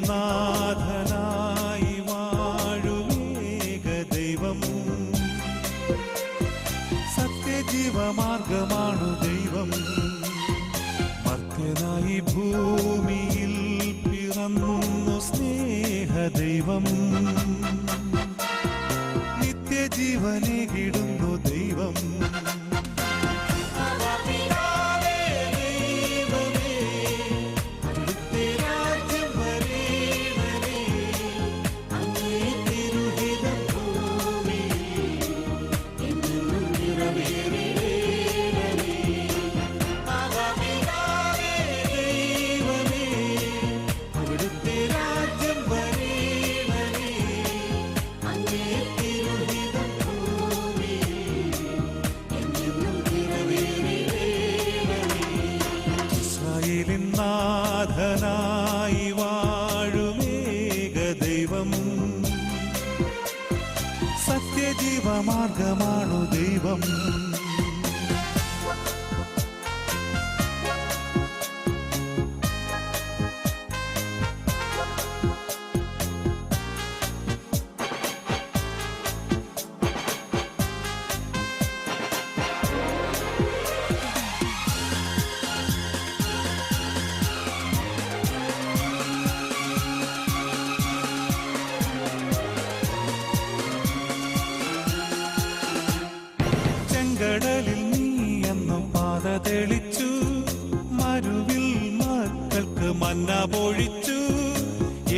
നാഥനായി വാഴുമേക ദൈവം, സത്യജീവമാർഗമാണു ദൈവം. മർത്യനായി ഭൂമിയിൽ പിറന്നു സ്നേഹദൈവം, നിത്യജീവനേകിടുന്നു ദൈവം. നാഥനായി വാഴുമേക ദൈവം, സത്യജീവമാർഗമാണു ദൈവം. കടലിൽ നീ എന്നും പാത തെളിച്ചു, മരുവിൽ മക്കൾക്ക് മന്ന പൊഴിച്ചു.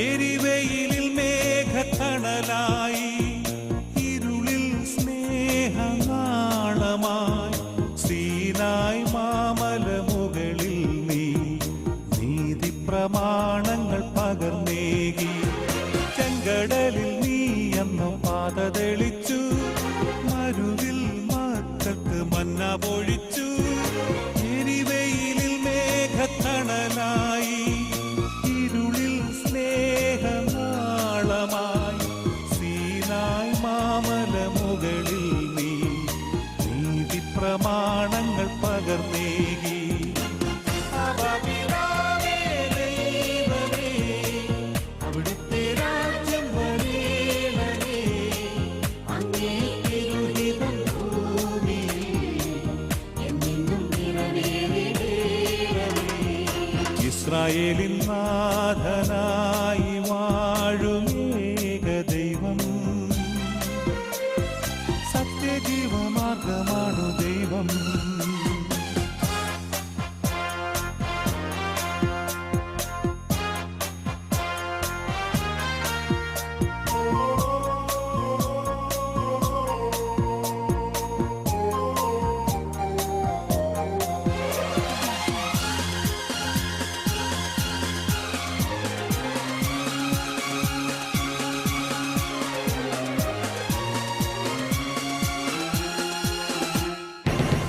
എരിവെയിലിൽ മേഘത്തണലായി, ഇരുളിൽ സ്നേഹനാളമായി. സീനായ് മാമലമുകളിൽ നീ നീതി പ്രമാണങ്ങൾ പകർന്നേകി. ചെങ്കടലിൽ നീ എന്നും പാത തെളിച്ചു, മരുവിൽ മന്ന പൊഴിച്ചു. എരിവെയിലിൽ മേഘത്തണലായി, ഇരുളിൽ സ്നേഹനാളമായി. സീനായ് മാമലമുകളിൽ നീ നീതി പ്രമാണങ്ങൾ പകർന്നേകി. അവിടുത്തെ രാജ്യം വരേണമേ, അങ്ങേ തിരുഹിതം ഇസ്രായേലിൻ നാഥനായി വാഴുമേക ദൈവം, സത്യജീവമാർഗമാണു ദൈവം.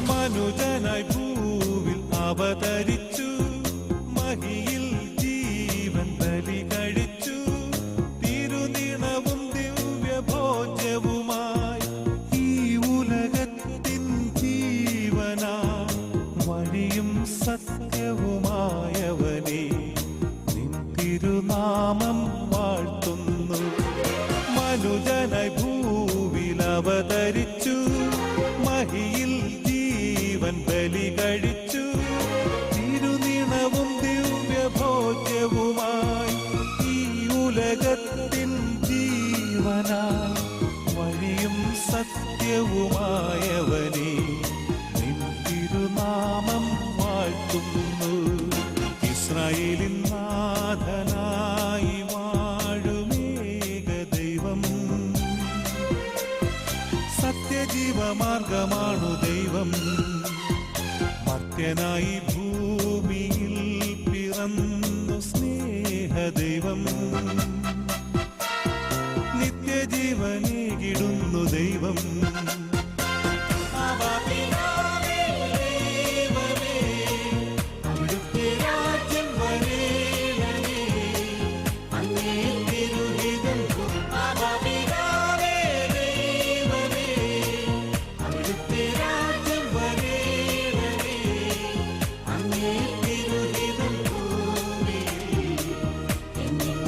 മനുജനായി ഭൂവിൽ അവതരിച്ചു, മഹിയിൽ ജീവൻ ബലി കഴിച്ചു. തിരുനിണവും ദിവ്യഭോജ്യവുമായി ഈ ഉലകത്തിൻ ജീവനാ, വഴിയും സത്യവുമായവനെ നിൻ തിരുനാമം വാഴ്ത്തുന്നു. മനുജനായി ഭൂവിൽ അവതരിച്ചു, മഹിയിൽ ജീവൻ ബലി കഴിച്ചു. തിരുനിണവും ദിവ്യഭോജ്യവുമായി ഈ ഉലകത്തിൻ ജീവനായി, വഴിയും സത്യവുമായവനെ നിൻ തിരുനാമം വാഴ്ത്തുന്നു. ഇസ്രായേലിൻ നാഥനായി വാഴുമേക ദൈവം, സത്യജീവമാർഗമാണു ദൈവം. മർത്യനായി ഭൂമിയിൽ പിറന്നു സ്നേഹദൈവം, നിത്യജീവനേകിടുന്നു ദൈവം. അവിടുത്തെ രാജ്യം വരേണമേ, അങ്ങേ തിരുഹിതം അവിടുത്തെ രാജ്യം വരേണമേ, അങ്ങേ തിരുഹിതം ഭൂമിയിൽ എന്നും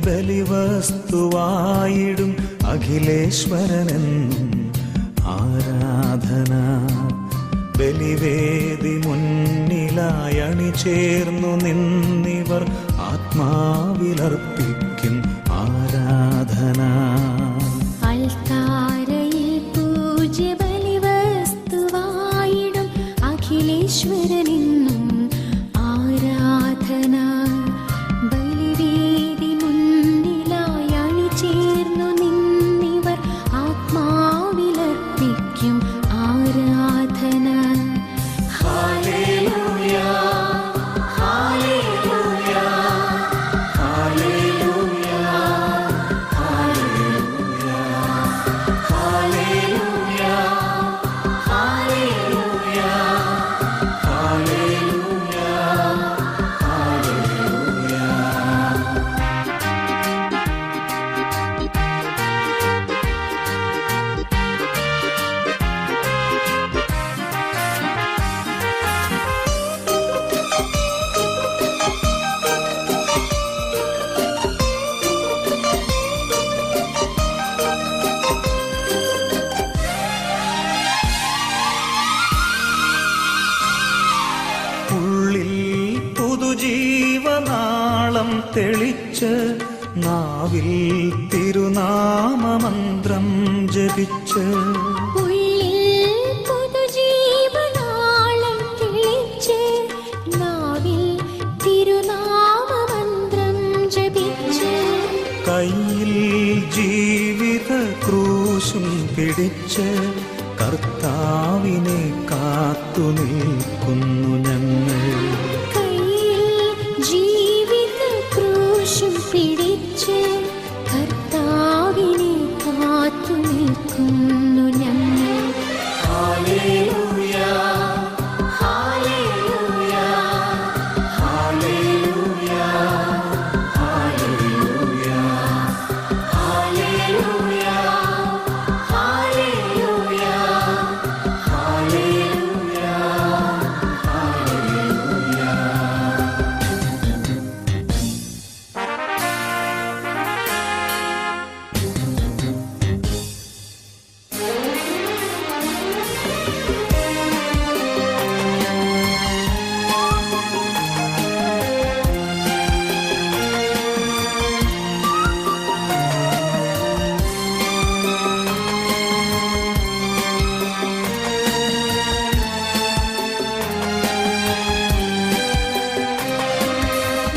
ബലിവസ്തുവായിടും അഖിലേശ്വരനെന്നും ആരാധന. ബലിവേദി മുന്നിലായി അണിചേർന്നു നിന്നിവർ ആത്മാവിലർപ്പിക്കും ആരാധന. അൽത്താരയിൽ പൂജ്യ ബലിവസ്തുവായിടും അഖിലേശ്വരനെന്നും ആരാധന. ബലിവേദി മുന്നിലായി അണിചേർന്നു നിന്നിവർ ആത്മാവിലർപ്പിക്കും ആരാധന. Hallelujah, hallelujah, hallelujah, hallelujah, hallelujah, hallelujah, hallelujah, hallelujah. ഉള്ളിൽ പുതുജീവനാളം തെളിച്ച് നാവിൽ തിരുനാമമന്ത്രം ജപിച്ച് ഉള്ളിൽ പുതുജീവനാളം തെളിച്ച് നാവിൽ തിരുനാമമന്ത്രം ജപിച്ച് കയ്യിൽ ജീവിത ക്രൂശും പിടിച്ച് കർത്താവിനെ കാത്തു നിൽക്കുന്നു ഞങ്ങൾ. കയ്യിൽ ജീവിത ക്രൂശും പിടിച്ച് കർത്താവിനെ കാത്തു നിൽക്കുന്നു ഞങ്ങൾ. Hallelujah, hallelujah, hallelujah, hallelujah, hallelujah, hallelujah, hallelujah, hallelujah.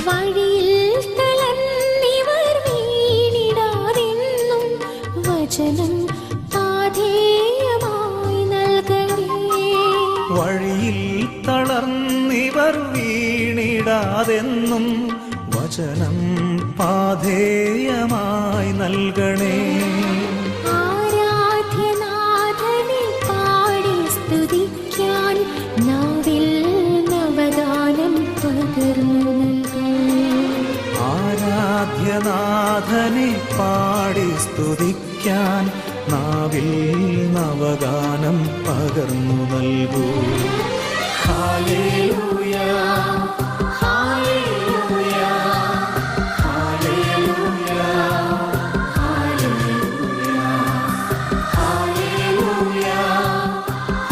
വഴിയിൽ തളർന്നിവർ വീണിടാതെന്നും വചനം പാഥേയമായി നൽകണേ. വഴിയിൽ തളർന്നിവർ വീണിടാതെന്നും വചനം പാഥേയമായി നൽകണേ. ആരാധ്യനാഥനെ പാടി സ്തുതിക്കാൻ നാവിൽ നവഗാനം പകർന്നു നൽകൂ. ആരാധ്യനാഥനെ പാടി സ്തുതിക്കാൻ നാവിൽ നവഗാനം പകർന്നു നൽകൂ. Hallelujah, hallelujah, hallelujah, hallelujah, hallelujah,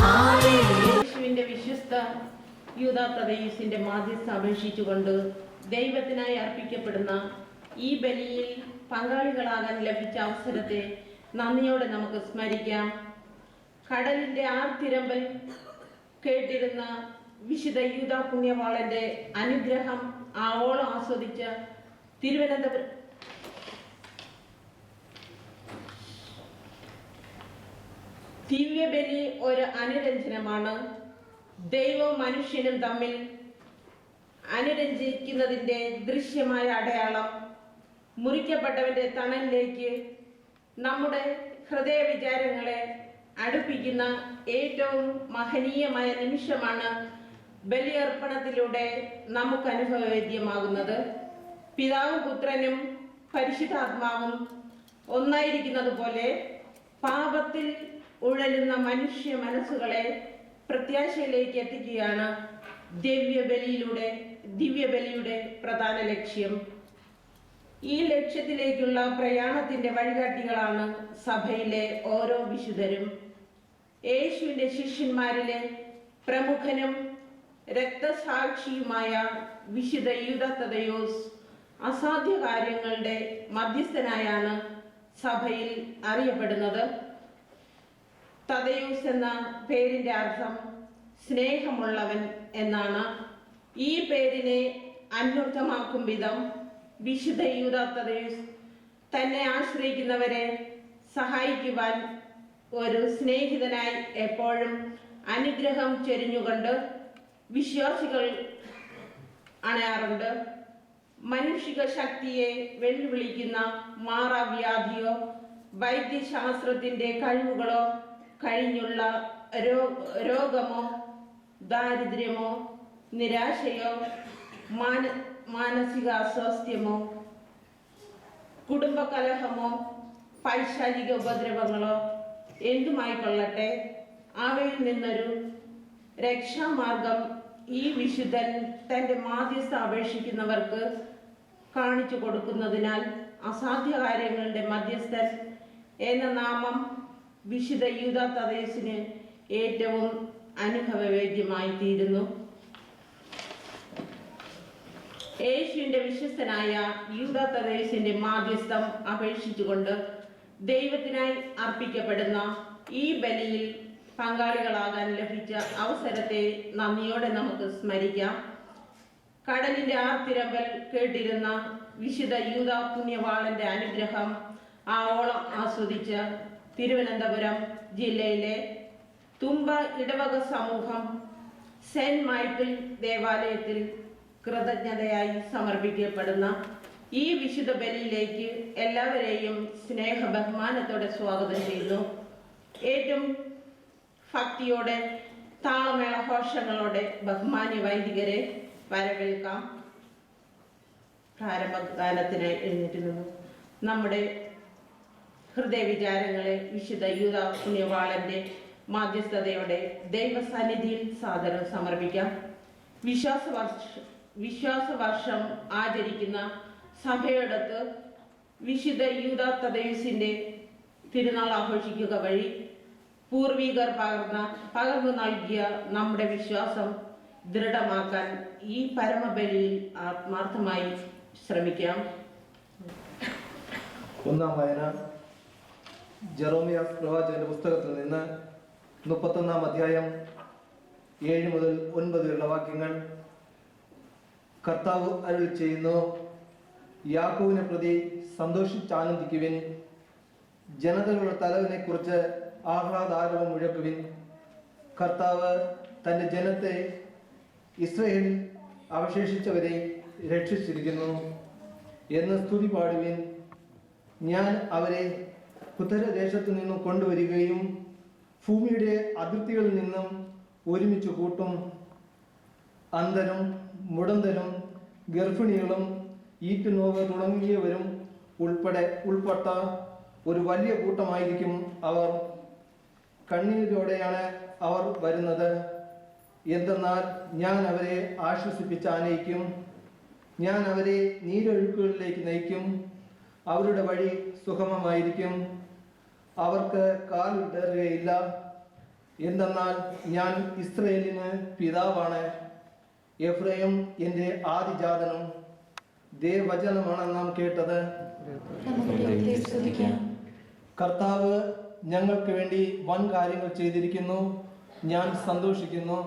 hallelujah. യേശുവിന്റെ വിശ്വസ്ത യൂദാത്തദയൂസിന്റെ മാധ്യസ്ഥ അപേക്ഷിച്ചുകൊണ്ട് ദൈവത്തിനായി അർപ്പിക്കപ്പെടുന്ന ഈ ബലിയിൽ പങ്കാളികളാകാൻ ലഭിച്ച അവസരത്തെ നന്ദിയോടെ നമുക്ക് സ്മരിക്കാം. കടലിന്റെ ആർത്തിരമ്പൽ കേട്ടിരുന്ന വിശുദ്ധ യൂദാ പുണ്യവാളന്റെ അനുഗ്രഹം ആവോളം ആസ്വദിച്ച തിരുവനന്തപുരം ദിവ്യബലി ഒരു അനുരഞ്ജനമാണ്. ദൈവവും മനുഷ്യനും തമ്മിൽ അനുരഞ്ജിക്കുന്നതിൻ്റെ ദൃശ്യമായ അടയാളം. മുറിക്കപ്പെട്ടവന്റെ തണലിലേക്ക് നമ്മുടെ ഹൃദയ വിചാരങ്ങളെ അടുപ്പിക്കുന്ന ഏറ്റവും മഹനീയമായ നിമിഷമാണ് ബലിയർപ്പണത്തിലൂടെ നമുക്ക് അനുഭവവേദ്യമാകുന്നത്. പിതാവും പുത്രനും പരിശുദ്ധാത്മാവും ഒന്നായിരിക്കുന്നത് പോലെ പാപത്തിൽ ഉഴലുന്ന മനുഷ്യ മനസ്സുകളെ പ്രത്യാശയിലേക്ക് എത്തിക്കുകയാണ് ദിവ്യബലിയുടെ പ്രധാന ലക്ഷ്യം. ഈ ലക്ഷ്യത്തിലേക്കുള്ള പ്രയാണത്തിന്റെ വഴികാട്ടികളാണ് സഭയിലെ ഓരോ വിശുദ്ധരും. യേശുവിന്റെ ശിഷ്യന്മാരിലെ പ്രമുഖനും രക്തസാക്ഷിയുമായ വിശുദ്ധ യൂദാ തദയോസ് അസാധ്യ കാര്യങ്ങളുടെ മധ്യസ്ഥനായാണ് സഭയിൽ അറിയപ്പെടുന്നത്. തദയോസ് എന്ന പേരിന്റെ അർത്ഥം സ്നേഹമുള്ളവൻ എന്നാണ്. ഈ പേരിനെ അന്വർത്ഥമാക്കും വിധം വിശുദ്ധ യൂദാ തദയോസ് തന്നെ ആശ്രയിക്കുന്നവരെ സഹായിക്കുവാൻ ഒരു സ്നേഹിതനായി എപ്പോഴും അനുഗ്രഹം ചൊരിഞ്ഞുകൊണ്ട് വിശ്വാസികൾ അണയാറുണ്ട്. മനുഷിക ശക്തിയെ വെല്ലുവിളിക്കുന്ന മാറാവ്യാധിയോ വൈദ്യശാസ്ത്രത്തിന്റെ കഴിവുകളോ കഴിഞ്ഞുള്ള രോഗമോ ദാരിദ്ര്യമോ നിരാശയോ മാനസിക അസ്വാസ്ഥ്യമോ കുടുംബകലഹമോ പൈശാചിക ഉപദ്രവങ്ങളോ എന്തുമായിക്കൊള്ളട്ടെ, അവയിൽ നിന്നൊരു രക്ഷാമാർഗം ഈ വിശുദ്ധൻ തന്റെ മാധ്യസ്ഥ അപേക്ഷിക്കുന്നവർക്ക് കാണിച്ചു കൊടുക്കുന്നതിനാൽ അസാധ്യ കാര്യങ്ങളുടെ മധ്യസ്ഥൻ എന്ന നാമം വിശുദ്ധ യൂദാ തദയോസിന് ഏറ്റവും അനുഭവവേദ്യമായി തീരുന്നു. യേശുവിന്റെ വിശ്വസ്തനായ യൂദാ തദയോസിന്റെ മാധ്യസ്ഥം അപേക്ഷിച്ചുകൊണ്ട് ദൈവത്തിനായി അർപ്പിക്കപ്പെടുന്ന ഈ ബലിയിൽ പങ്കാളികളാകാൻ ലഭിച്ച അവസരത്തെ നന്ദിയോടെ നമുക്ക് സ്മരിക്കാം. കടലിന്റെ ആർത്തിരമ്പൽ കേട്ടിരുന്ന വിശുദ്ധ യൂദാ പുണ്യവാളന്റെ അനുഗ്രഹം ആവോളം ആസ്വദിച്ച തിരുവനന്തപുരം ജില്ലയിലെ തുമ്പ ഇടവക സമൂഹം സെന്റ് മൈക്കിൾ ദേവാലയത്തിൽ കൃതജ്ഞതയായി സമർപ്പിക്കപ്പെടുന്ന ഈ വിശുദ്ധ ബലിയിലേക്ക് എല്ലാവരെയും സ്നേഹ ബഹുമാനത്തോടെ സ്വാഗതം ചെയ്യുന്നു. ഏറ്റവും ഭക്തിയോടെ താളമേളഘോഷങ്ങളോടെ ബഹുമാന്യ വൈദികരെ വരവേൽക്കാം. പ്രാരംഭഗാനത്തിനായി എഴുന്നേറ്റ് നിന്നു നമ്മുടെ ഹൃദയവിചാരങ്ങളെ വിശുദ്ധ യൂദാ പുണ്യവാളന്റെ മാധ്യസ്ഥതയോടെ ദൈവസന്നിധിയിൽ സാദരം സമർപ്പിക്കാം. വിശ്വാസവർഷം ആചരിക്കുന്ന സഭയോടൊത്ത് വിശുദ്ധ യൂദാ തദയോസിന്റെ തിരുനാൾ ആഘോഷിക്കുക വഴി പൂർവികർ പകർന്നു നൽകിയ നമ്മുടെ വിശ്വാസം ദൃഢമാക്കാൻ ഈ പരമബലിയിൽ ആത്മാർത്ഥമായി ശ്രമിക്കാം. ഒന്നാം വായന ജെറോമിയാസ് പ്രവാചകന്റെ പുസ്തകത്തിൽ നിന്ന് 31 അധ്യായം 7 മുതൽ 9 വരെയുള്ള വാക്യങ്ങൾ. കർത്താവ് അരുളി ചെയ്യുന്നു, യാക്കോബിനെ പ്രതി സന്തോഷിച്ചാനന്ദിക്കുവിൻ, ജനതകളുടെ തലവനെ കുറിച്ച് ആഹ്ലാദാരവം മുഴക്കുവിൻ. കർത്താവ് തന്റെ ജനത്തെ ഇസ്രായേലിൽ അവശേഷിച്ചവരെ രക്ഷിച്ചിരിക്കുന്നു എന്ന് സ്തുതി പാടുവിൻ. ഞാൻ അവരെ ഉത്തരദേശത്തു നിന്നും കൊണ്ടുവരികയും ഭൂമിയുടെ അതിർത്തികളിൽ നിന്നും ഒരുമിച്ച് കൂട്ടും. അന്ധരും മുടന്തരും ഗർഭിണികളും ഈറ്റുനോവ് തുടങ്ങിയവരും ഉൾപ്പെട്ട ഒരു വലിയ കൂട്ടമായിരിക്കും അവർ. കണ്ണീരോടെയാണ് അവർ വരുന്നത്. എന്തെന്നാൽ ഞാൻ അവരെ ആശ്വസിപ്പിച്ച് ആനയിക്കും. ഞാൻ അവരെ നീരൊഴുക്കുകളിലേക്ക് നയിക്കും. അവരുടെ വഴി സുഗമമായിരിക്കും. അവർക്ക് കാലിടറുകയില്ല. എന്തെന്നാൽ ഞാൻ ഇസ്രായേലിന് പിതാവാണ്, എഫ്രൈം എൻ്റെ ആദിജാതനും. ദേവവചനമാണ് നാം കേട്ടത്. കർത്താവ് ഞങ്ങൾക്ക് വേണ്ടി വൻ കാര്യങ്ങൾ ചെയ്തിരിക്കുന്നു, ഞാൻ സന്തോഷിക്കുന്നു.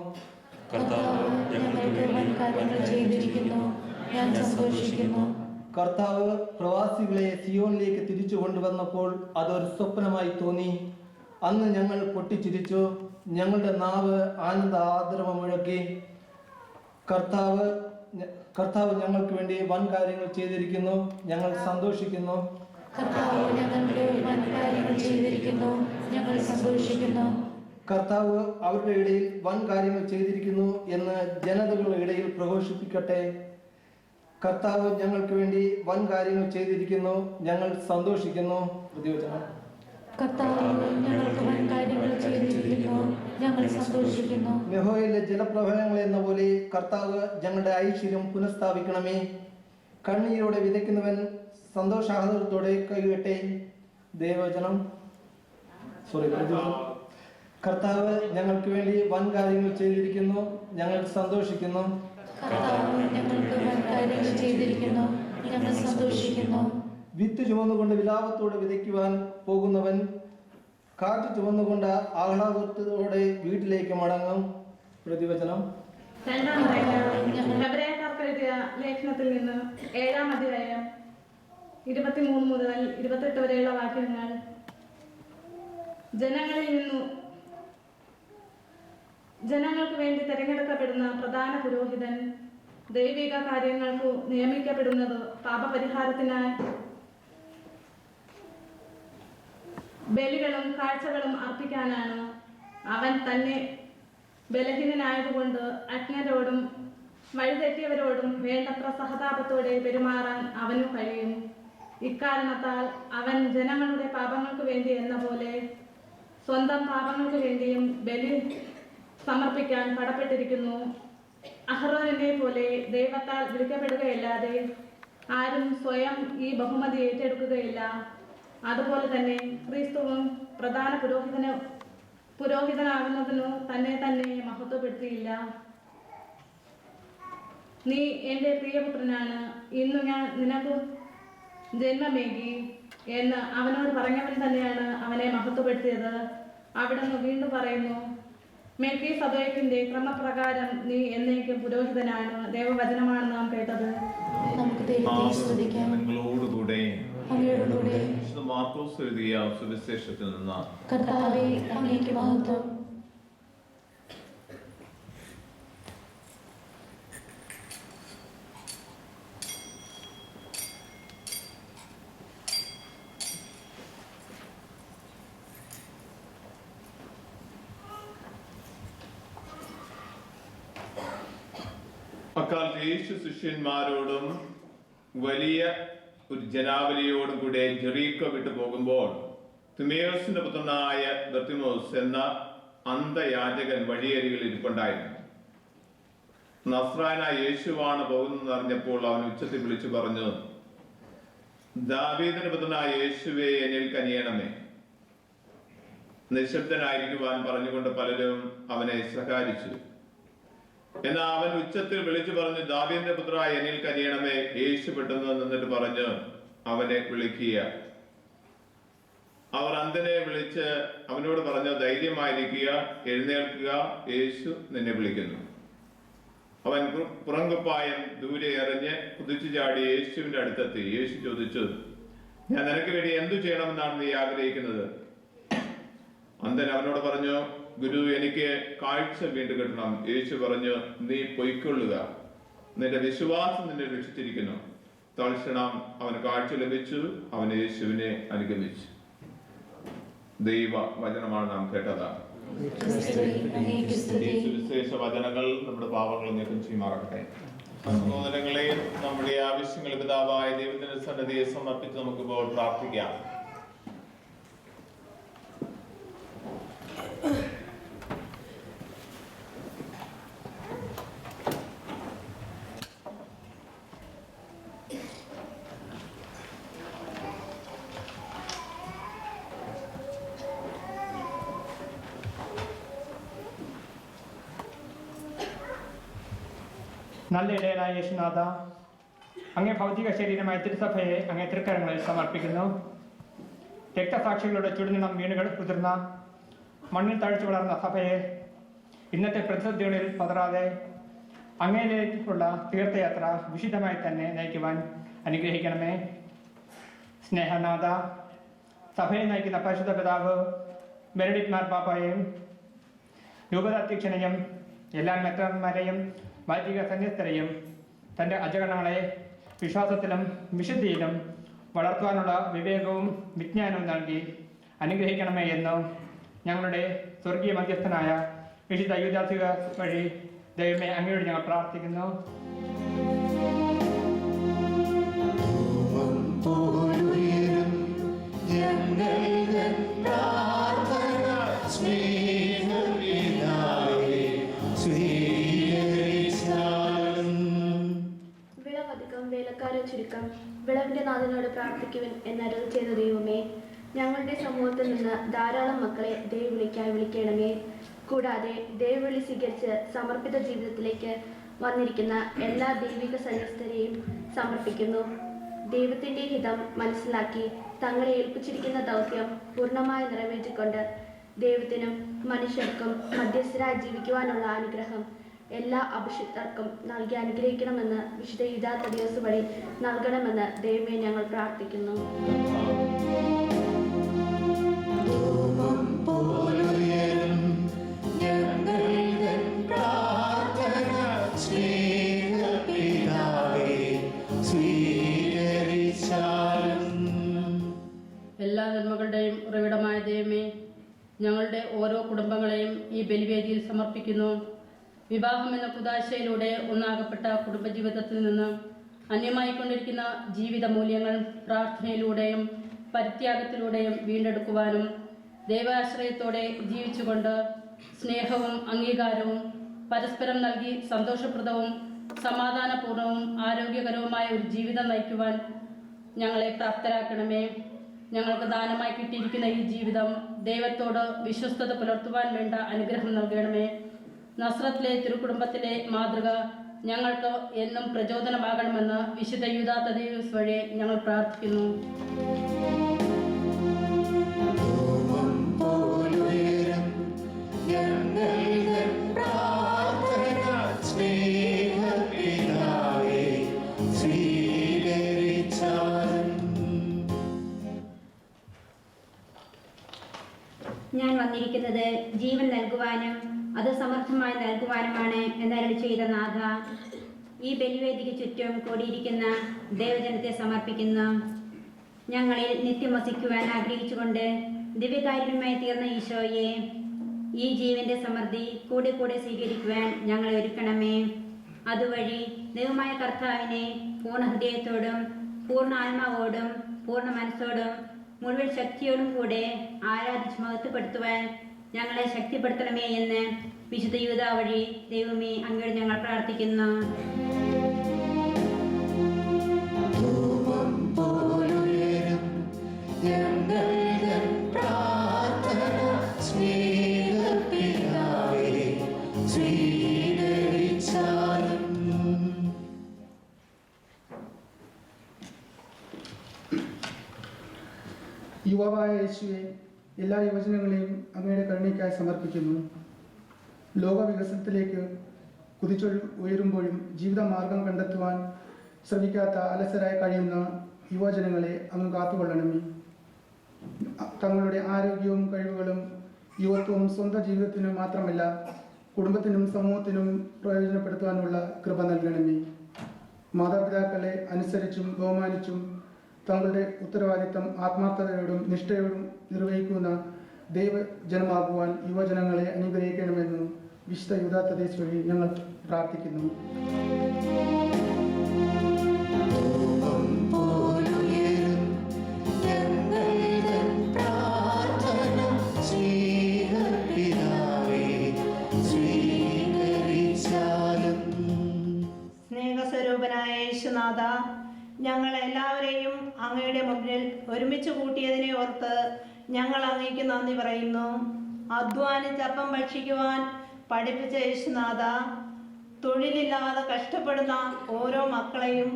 കർത്താവ് പ്രവാസികളെ സിയോനിലേക്ക് തിരിച്ചു കൊണ്ടുവന്നപ്പോൾ അതൊരു സ്വപ്നമായി തോന്നി. അന്ന് ഞങ്ങൾ പൊട്ടിച്ചിരിച്ചു, ഞങ്ങളുടെ നാവ് ആനന്ദ ആദരവ് മുഴക്കി. കർത്താവ് ഞങ്ങൾക്ക് വേണ്ടി വൻ കാര്യങ്ങൾ ചെയ്തിരിക്കുന്നു, ഞങ്ങൾ സന്തോഷിക്കുന്നു. കർത്താവ് അവരുടെ ഇടയിൽ വൻ കാര്യങ്ങൾ ചെയ്തിരിക്കുന്നു എന്ന് ജനതകളുടെ ഇടയിൽ പ്രഘോഷിപ്പിക്കട്ടെ. കർത്താവ് ഞങ്ങൾക്ക് വേണ്ടി വൻ കാര്യങ്ങൾ ചെയ്തിരിക്കുന്നു, ഞങ്ങൾ സന്തോഷിക്കുന്നു. യഹോവയിലെ ജലപ്രവാഹങ്ങൾ എന്ന പോലെ കർത്താവ് ഞങ്ങളുടെ ഐശ്വര്യം പുനഃസ്ഥാപിക്കണമേ. കണ്ണീരോടെ വിതയ്ക്കുന്നവൻ സന്തോഷാഹ്ലാദത്തോടെ കൈകട്ടെ. ദൈവവചനം കർത്താവ് ഞങ്ങൾക്ക് വേണ്ടി വൻ കാര്യങ്ങൾ ചെയ്തിരിക്കുന്നു, ഞങ്ങൾ സന്തോഷിക്കുന്നു. വിത്ത് ചുമന്നുകൊണ്ട് വിലാപത്തോടെ വിതയ്ക്കുവാൻ പോകുന്നവൻ കാറ്റ് ചുമന്നുകൊണ്ട് ആഹ്ലാദത്തോടെ വീട്ടിലേക്ക് മടങ്ങും. പ്രതിവചനം ഹെബ്രായക്കാർക്ക് എഴുതിയ ലേഖനത്തിൽ നിന്ന് 7-ാം അധ്യായം 23 മുതൽ 28 വരെയുള്ള വാക്യങ്ങൾ. ജനങ്ങൾക്ക് വേണ്ടി തിരഞ്ഞെടുക്കപ്പെടുന്ന പ്രധാന പുരോഹിതൻ ദൈവിക കാര്യങ്ങൾക്ക് നിയമിക്കപ്പെടുന്നത് പാപപരിഹാരത്തിനായി ബലികളും കാഴ്ചകളും അർപ്പിക്കാനാണ്. അവൻ തന്നെ ബലഹീനനായതുകൊണ്ട് അജ്ഞരോടും വഴിതെറ്റിയവരോടും വേണ്ടത്ര സഹതാപത്തോടെ പെരുമാറാൻ അവനും കഴിയും. ഇക്കാരണത്താൽ അവൻ ജനങ്ങളുടെ പാപങ്ങൾക്ക് വേണ്ടി എന്ന പോലെ സ്വന്തം പാപങ്ങൾക്ക് വേണ്ടിയും ബലി സമർപ്പിക്കാൻ കടപ്പെട്ടിരിക്കുന്നു. അഹ്റോനെ പോലെ ദൈവത്താൽ വിളിക്കപ്പെടുകയല്ലാതെ ആരും സ്വയം ഈ ബഹുമതി ഏറ്റെടുക്കുകയില്ല. അതുപോലെ തന്നെ ക്രിസ്തുവും പ്രധാന പുരോഹിതനാകുന്നതിനു തന്നെ മഹത്വപ്പെടുത്തിയില്ല. നീ എൻ്റെ പ്രിയപുത്രനാണ്, ഇന്നു ഞാൻ നിനക്ക് ജന്മമേകി എന്ന് അവനോട് പറഞ്ഞവൻ തന്നെയാണ് അവനെ മഹത്വപ്പെടുത്തിയത്. അവിടുന്ന് വീണ്ടും പറയുന്നു, മെൽക്കീസേദെക്കിന്റെ ക്രമപ്രകാരം നീ എന്നേക്കും പുരോഹിതനാണ്. ദൈവവചനമാണ് നാം കേട്ടത്. നിങ്ങളോടുകൂടെ മാർക്കോസ് എഴുതിയ സുവിശേഷത്തിൽ നിന്ന്. കർത്താവേ, അങ്ങേക്ക് മഹത്വം. അക്കാലത്ത് യേശു ശിഷ്യന്മാരോടും വലിയ ഒരു ജനാവലിയോടും കൂടെ ജെറീക്കോ വിട്ടു പോകുമ്പോൾ തിമേയോസിന്റെ പുത്രനായ ബർത്തിമോസ് എന്ന അന്ധയാചകൻ വഴിയരികിൽ ഇരിപ്പുണ്ടായിരുന്നു. നസ്രായനായ യേശുവാണ് പോകുന്നതെന്ന് അറിഞ്ഞപ്പോൾ അവൻ ഉച്ചത്തിൽ വിളിച്ചു പറഞ്ഞു, ദാവീദിന്റെ പുത്രനായ യേശുവേ, എന്നിൽ കനിയണമേ. നിശബ്ദനായിരിക്കുവാൻ പറഞ്ഞുകൊണ്ട് പലരും അവനെ ശകാരിച്ചു. എന്നാൽ അവൻ ഉച്ചത്തിൽ വിളിച്ചു പറഞ്ഞു, ദാവീദിന്റെ പുത്രനായ എന്നിൽ കനിയണമേ. യേശു പെട്ടെന്ന് നിന്നിട്ട് പറഞ്ഞു, അവനെ വിളിക്കുക. അവർ അന്ധനെ വിളിച്ച് അവനോട് പറഞ്ഞു, ധൈര്യമായിരിക്കുക, എഴുന്നേൽക്കുക, യേശു നിന്നെ വിളിക്കുന്നു. അവൻ പുറങ്കുപ്പായം ദൂരെ എറിഞ്ഞ് കുതിച്ചു ചാടി യേശുവിന്റെ അടുത്തെത്തി. യേശു ചോദിച്ചു, ഞാൻ നിനക്ക് വേണ്ടി എന്തു ചെയ്യണമെന്നാണ് നീ ആഗ്രഹിക്കുന്നത്? അന്ധൻ അവനോട് പറഞ്ഞു, ഗുരു, എനിക്ക് കാഴ്ച വീണ്ടും കിട്ടണം. യേശു പറഞ്ഞു, നീ പൊയ്ക്കൊള്ളുക, നിന്റെ വിശ്വാസം നിന്നെ രക്ഷിച്ചിരിക്കുന്നു. തൽക്ഷണം അവന് കാഴ്ച ലഭിച്ചു. അവൻ യേശുവിനെ അനുഗമിച്ചു. ദൈവ വചനമാണ് നാം കേട്ടത്. വിശേഷ വചനങ്ങൾ നമ്മുടെ പാപങ്ങൾ നീക്കം ചെയ്യുമാറാകട്ടെ. സഹോദരങ്ങളെ, നമ്മുടെ ആവശ്യങ്ങൾ പിതാവായ ദൈവത്തിന്റെ സന്നിധിയെ സമർപ്പിച്ച് നമുക്കിപ്പോൾ പ്രാർത്ഥിക്കാം. നല്ല ഇടയനായ യേശുനാഥ, അങ്ങേ ഭൗതിക ശരീരമായ തിരുസഭയെ അങ്ങേ തൃക്കരങ്ങളിൽ സമർപ്പിക്കുന്നു. രക്തസാക്ഷികളുടെ ചുടുനിണം വീണുകൾ കുതിർന്ന മണ്ണിൽ തഴച്ചു വളർന്ന സഭയെ ഇന്നത്തെ പ്രതിസന്ധികളിൽ പതറാതെ അങ്ങയിലേക്കുള്ള തീർത്ഥയാത്ര വിശുദ്ധമായി തന്നെ നയിക്കുവാൻ അനുഗ്രഹിക്കണമേ. സ്നേഹനാഥ, സഭയെ നയിക്കുന്ന പരിശുദ്ധ പിതാവ് ബെനഡിക്ട് മാർപ്പാപ്പയെയും രൂപതാധ്യക്ഷനെയും എല്ലാ മെത്രാന്മാരെയും വൈദിക സന്യസ്തരെയും തൻ്റെ അജഗണങ്ങളെ വിശ്വാസത്തിലും വിശുദ്ധിയിലും വളർത്തുവാനുള്ള വിവേകവും വിജ്ഞാനവും നൽകി അനുഗ്രഹിക്കണമേ എന്ന് ഞങ്ങളുടെ സ്വർഗീയ മധ്യസ്ഥനായ വിശുദ്ധ യൂദാസിക വഴി ദൈവമേ അങ്ങയോട് ഞങ്ങൾ പ്രാർത്ഥിക്കുന്നു. വിളവധികം വേലക്കാരെ ചുരുക്കം, വിളവിന്റെ നാഥനോട് പ്രാർത്ഥിക്കുവിൻ എന്നരുൾ ചെയ്ത ദൈവമേ, ഞങ്ങളുടെ സമൂഹത്തിൽ നിന്ന് ധാരാളം മക്കളെ ദൈവവിളിക്കായി വിളിക്കണമേ. കൂടാതെ ദൈവവിളി സ്വീകരിച്ച് സമർപ്പിത ജീവിതത്തിലേക്ക് വന്നിരിക്കുന്ന എല്ലാ ദൈവിക സന്യസ്തരെയും സമർപ്പിക്കുന്നു. ദൈവത്തിൻ്റെ ഹിതം മനസ്സിലാക്കി തങ്ങളെ ഏൽപ്പിച്ചിരിക്കുന്ന ദൗത്യം പൂർണ്ണമായി നിറവേറ്റിക്കൊണ്ട് ദൈവത്തിനും മനുഷ്യർക്കും മധ്യസ്ഥരായി ജീവിക്കുവാനുള്ള അനുഗ്രഹം എല്ലാ അഭിഷിക്തർക്കും നൽകി അനുഗ്രഹിക്കണമെന്ന് വിശുദ്ധ യൂദാ തദ്ദേശ് വഴി നൽകണമെന്ന് ദൈവമേ ഞങ്ങൾ പ്രാർത്ഥിക്കുന്നു. എല്ലാ നന്മകളുടെയും ഉറവിടമായ ദൈവമേ, ഞങ്ങളുടെ ഓരോ കുടുംബങ്ങളെയും ഈ ബലിവേദിയിൽ സമർപ്പിക്കുന്നു. വിവാഹം എന്ന കുദാശയിലൂടെ ഒന്നാകപ്പെട്ട കുടുംബജീവിതത്തിൽ നിന്ന് അന്യമായിക്കൊണ്ടിരിക്കുന്ന ജീവിത മൂല്യങ്ങൾ പ്രാർത്ഥനയിലൂടെയും പരിത്യാഗത്തിലൂടെയും വീണ്ടെടുക്കുവാനും ദൈവാശ്രയത്തോടെ ജീവിച്ചുകൊണ്ട് സ്നേഹവും അംഗീകാരവും പരസ്പരം നൽകി സന്തോഷപ്രദവും സമാധാനപൂർണവും ആരോഗ്യകരവുമായ ഒരു ജീവിതം നയിക്കുവാൻ ഞങ്ങളെ പ്രാപ്തരാക്കണമേ. ഞങ്ങൾക്ക് ദാനമായി കിട്ടിയിരിക്കുന്ന ഈ ജീവിതം ദൈവത്തോട് വിശ്വസ്തത പുലർത്തുവാൻ വേണ്ട അനുഗ്രഹം നൽകണമേ. നസ്രത്തിലെ തിരുക്കുടുംബത്തിലെ മാതൃക ഞങ്ങൾക്ക് എന്നും പ്രചോദനമാകണമെന്ന് വിശുദ്ധ യൂദാ തദ്ദേശ് വഴി ഞങ്ങൾ പ്രാർത്ഥിക്കുന്നു. ഞാൻ വന്നിരിക്കുന്നത് ജീവൻ നൽകുവാനും അത് സമർത്ഥമായി നൽകുവാനുമാണ് എന്നരുളി ചെയ്ത നാഥ, ഈ ബലിവേദിക്ക് ചുറ്റും കൂടിയിരിക്കുന്ന ദൈവജനത്തെ സമർപ്പിക്കുന്നു. ഞങ്ങളിൽ നിത്യം വസിക്കുവാൻ ആഗ്രഹിച്ചുകൊണ്ട് ദിവ്യകാരുണ്യമായി തീർന്ന ഈശോയെ, ഈ ജീവന്റെ സമൃദ്ധി കൂടെ കൂടെ സ്വീകരിക്കുവാൻ ഞങ്ങളെ ഒരുക്കണമേ. അതുവഴി ദൈവമായ കർത്താവിനെ പൂർണ്ണ ഹൃദയത്തോടും പൂർണ്ണ ആത്മാവോടും പൂർണ്ണ മനസ്സോടും മുഴുവൻ ശക്തിയോടും കൂടെ ആരാധിച്ച് മഹത്വപ്പെടുത്തുവാൻ ഞങ്ങളെ ശക്തിപ്പെടുത്തണമേ എന്ന് വിശുദ്ധ യൂദാ വഴി ദൈവമേ അങ്ങയോട് ഞങ്ങൾ പ്രാർത്ഥിക്കുന്നു. യുവാവായ യേശുവെ, എല്ലാ യുവജനങ്ങളെയും അങ്ങയുടെ കരുണയ്ക്കായി സമർപ്പിക്കുന്നു. ലോക വികസനത്തിലേക്ക് ഉയരുമ്പോഴും ജീവിതമാർഗം കണ്ടെത്തുവാൻ ശ്രമിക്കാത്ത അലസരായി കഴിയുന്ന യുവജനങ്ങളെ അങ്ങ് കാത്തുകൊള്ളണമേ. തങ്ങളുടെ ആരോഗ്യവും കഴിവുകളും യുവത്വവും സ്വന്തം ജീവിതത്തിന് മാത്രമല്ല കുടുംബത്തിനും സമൂഹത്തിനും പ്രയോജനപ്പെടുത്തുവാനുള്ള കൃപ നൽകണമേ. മാതാപിതാക്കളെ അനുസരിച്ചും ബഹുമാനിച്ചും തങ്ങളുടെ ഉത്തരവാദിത്തം ആത്മാർത്ഥതയോടും നിഷ്ഠയോടും നിർവഹിക്കുന്ന ദൈവജനമാകുവാൻ യുവജനങ്ങളെ അനുഗ്രഹിക്കണമെന്നും വിശുദ്ധ യൂദാ തദ്ദേശ് വഴി ഞങ്ങൾ പ്രാർത്ഥിക്കുന്നു. സ്നേഹസ്വരൂപനായ യേശുനാഥ, ഞങ്ങളെല്ലാവരെയും അങ്ങയുടെ മുന്നിൽ ഒരുമിച്ച് കൂട്ടിയതിനെ ഓർത്ത് ഞങ്ങൾ അങ്ങേക്ക് നന്ദി പറയുന്നു. അധ്വാനിച്ചപ്പം ഭക്ഷിക്കുവാൻ പഠിപ്പിച്ച യേശുനാഥ, തൊഴിലില്ലാതെ കഷ്ടപ്പെടുന്ന ഓരോ മക്കളെയും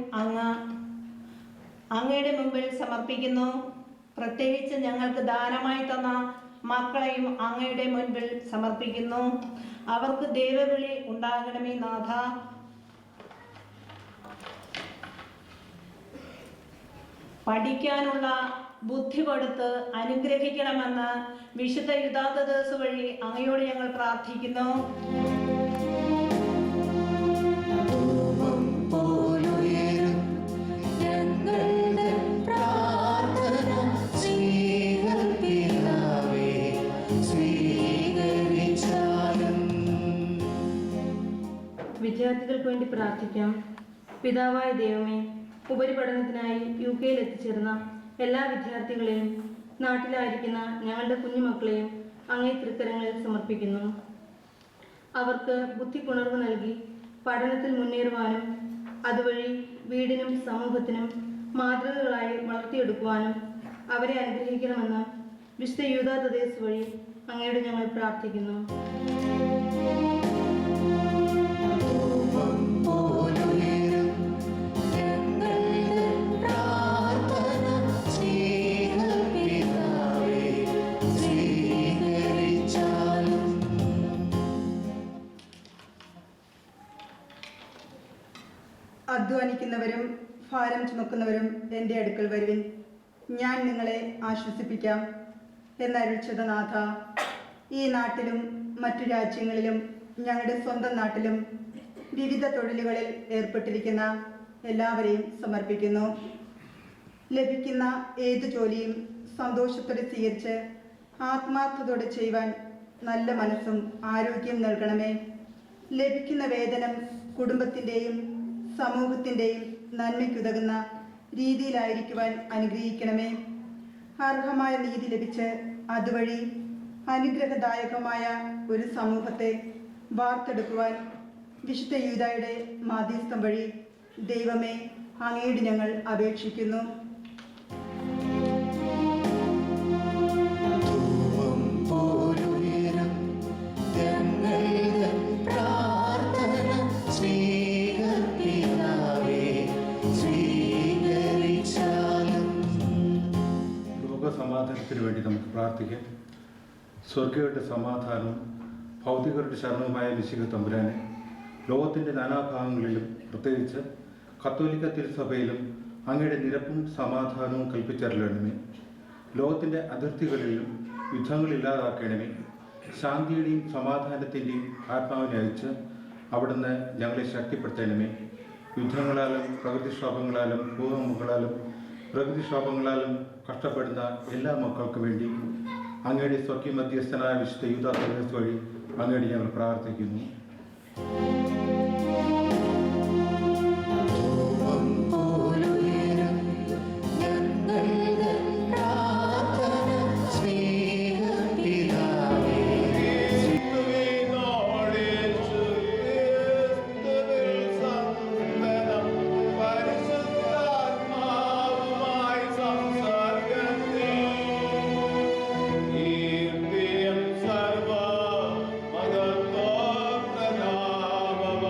അങ്ങയുടെ മുമ്പിൽ സമർപ്പിക്കുന്നു. പ്രത്യേകിച്ച് ഞങ്ങൾക്ക് ദാനമായി തന്ന മക്കളെയും അങ്ങയുടെ മുൻപിൽ സമർപ്പിക്കുന്നു. അവർക്ക് ദൈവവിളി ഉണ്ടാകണമേ നാഥ. പഠിക്കാനുള്ള ബുദ്ധി കൊടുത്ത് അനുഗ്രഹിക്കണമെന്ന് വിശുദ്ധ യൂദാ തദ്ദേശ് വഴി അങ്ങയോട് ഞങ്ങൾ പ്രാർത്ഥിക്കുന്നു. വിദ്യാർത്ഥികൾക്ക് വേണ്ടി പ്രാർത്ഥിക്കാം. പിതാവായ ദൈവമേ, ഉപരിപഠനത്തിനായി UK എത്തിച്ചേർന്ന എല്ലാ വിദ്യാർത്ഥികളെയും നാട്ടിലായിരിക്കുന്ന ഞങ്ങളുടെ കുഞ്ഞുമക്കളെയും അങ്ങേ തൃക്കരങ്ങളിൽ സമർപ്പിക്കുന്നു. അവർക്ക് ബുദ്ധിക്കുണർവ് നൽകി പഠനത്തിൽ മുന്നേറുവാനും അതുവഴി വീടിനും സമൂഹത്തിനും മാതൃകകളായി വളർത്തിയെടുക്കുവാനും അവരെ അനുഗ്രഹിക്കണമെന്ന് വിശുദ്ധ യൂദാ തദ്ദേശ് വഴി അങ്ങയോട് ഞങ്ങൾ പ്രാർത്ഥിക്കുന്നു. അധ്വാനിക്കുന്നവരും ഭാരം ചുമക്കുന്നവരും എൻ്റെ അടുക്കൽ വരുവിൻ, ഞാൻ നിങ്ങളെ ആശ്വസിപ്പിക്കാം എന്നരുളിച്ചത് നാഥ. ഈ നാട്ടിലും മറ്റു രാജ്യങ്ങളിലും ഞങ്ങളുടെ സ്വന്തം നാട്ടിലും വിവിധ തൊഴിലുകളിൽ ഏർപ്പെട്ടിരിക്കുന്ന എല്ലാവരെയും സമർപ്പിക്കുന്നു. ലഭിക്കുന്ന ഏതു ജോലിയും സന്തോഷത്തോടെ സ്വീകരിച്ച് ആത്മാർത്ഥതയോടെ ചെയ്യുവാൻ നല്ല മനസ്സും ആരോഗ്യം നൽകണമേ. ലഭിക്കുന്ന വേതനം കുടുംബത്തിൻ്റെയും സമൂഹത്തിൻ്റെയും നന്മയ്ക്കുതകുന്ന രീതിയിലായിരിക്കുവാൻ അനുഗ്രഹിക്കണമേ. അർഹമായ നീതി ലഭിച്ച് അതുവഴി അനുഗ്രഹദായകമായ ഒരു സമൂഹത്തെ വാർത്തെടുക്കുവാൻ വിശുദ്ധ യൂദായുടെ മാധ്യസ്ഥം വഴി ദൈവമേ അങ്ങയോട് ഞങ്ങൾ അപേക്ഷിക്കുന്നു. സമാധാനത്തിന് വേണ്ടി നമുക്ക് പ്രാർത്ഥിക്കാം. സ്വർഗയുടെ സമാധാനവും ഭൗതികരുടെ ശരണവുമായ മിശിഹ തമ്പുരാനെ, ലോകത്തിൻ്റെ നാനാഭാഗങ്ങളിലും പ്രത്യേകിച്ച് കത്തോലിക്ക തിരുസഭയിലും അങ്ങയുടെ നിരപ്പും സമാധാനവും കൽപ്പിച്ചരുളണമേ. ലോകത്തിൻ്റെ അതിർത്തികളിലും യുദ്ധങ്ങളില്ലാതാക്കണമേ. ശാന്തിയുടെയും സമാധാനത്തിൻ്റെയും ആത്മാവിനെ അയച്ച് അവിടുന്ന് ഞങ്ങളെ ശക്തിപ്പെടുത്തണമേ. യുദ്ധങ്ങളാലും പ്രകൃതിക്ഷോഭങ്ങളാലും ഭൂകമ്പങ്ങളാലും പ്രകൃതിക്ഷോഭങ്ങളാലും കഷ്ടപ്പെടുന്ന എല്ലാ മക്കൾക്കും വേണ്ടി അങ്ങയുടെ സ്വകീയ മധ്യസ്ഥനായ വിശുദ്ധ യൂദാ തദ്ദേശ് വഴി അങ്ങയോട് ഞങ്ങൾ പ്രാർത്ഥിക്കുന്നു. സർവ മതത്വ പ്രതാപം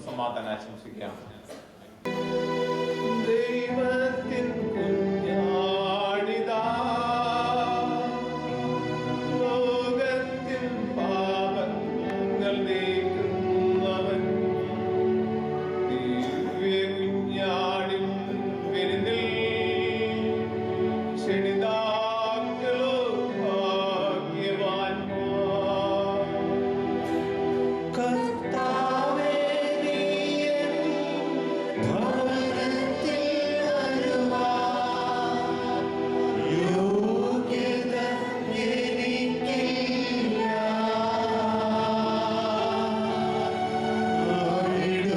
സമാധാനം ആശംസിക്കാം. ദൈവത്തിൻ കുഞ്ഞാടിതാ, ലോകത്തിൻ പാപങ്ങൾ നീക്കുന്നവൻ, ദിവ്യ കുഞ്ഞാടിൻ വിരുന്നിൽ ക്ഷണിതാക്കളോ ഭാഗ്യവാന്മാർ. കർത്താവേ, നീ എൻ ഭവനത്തിൽ വരുവാൻ യോഗ്യത എനിക്കില്ല.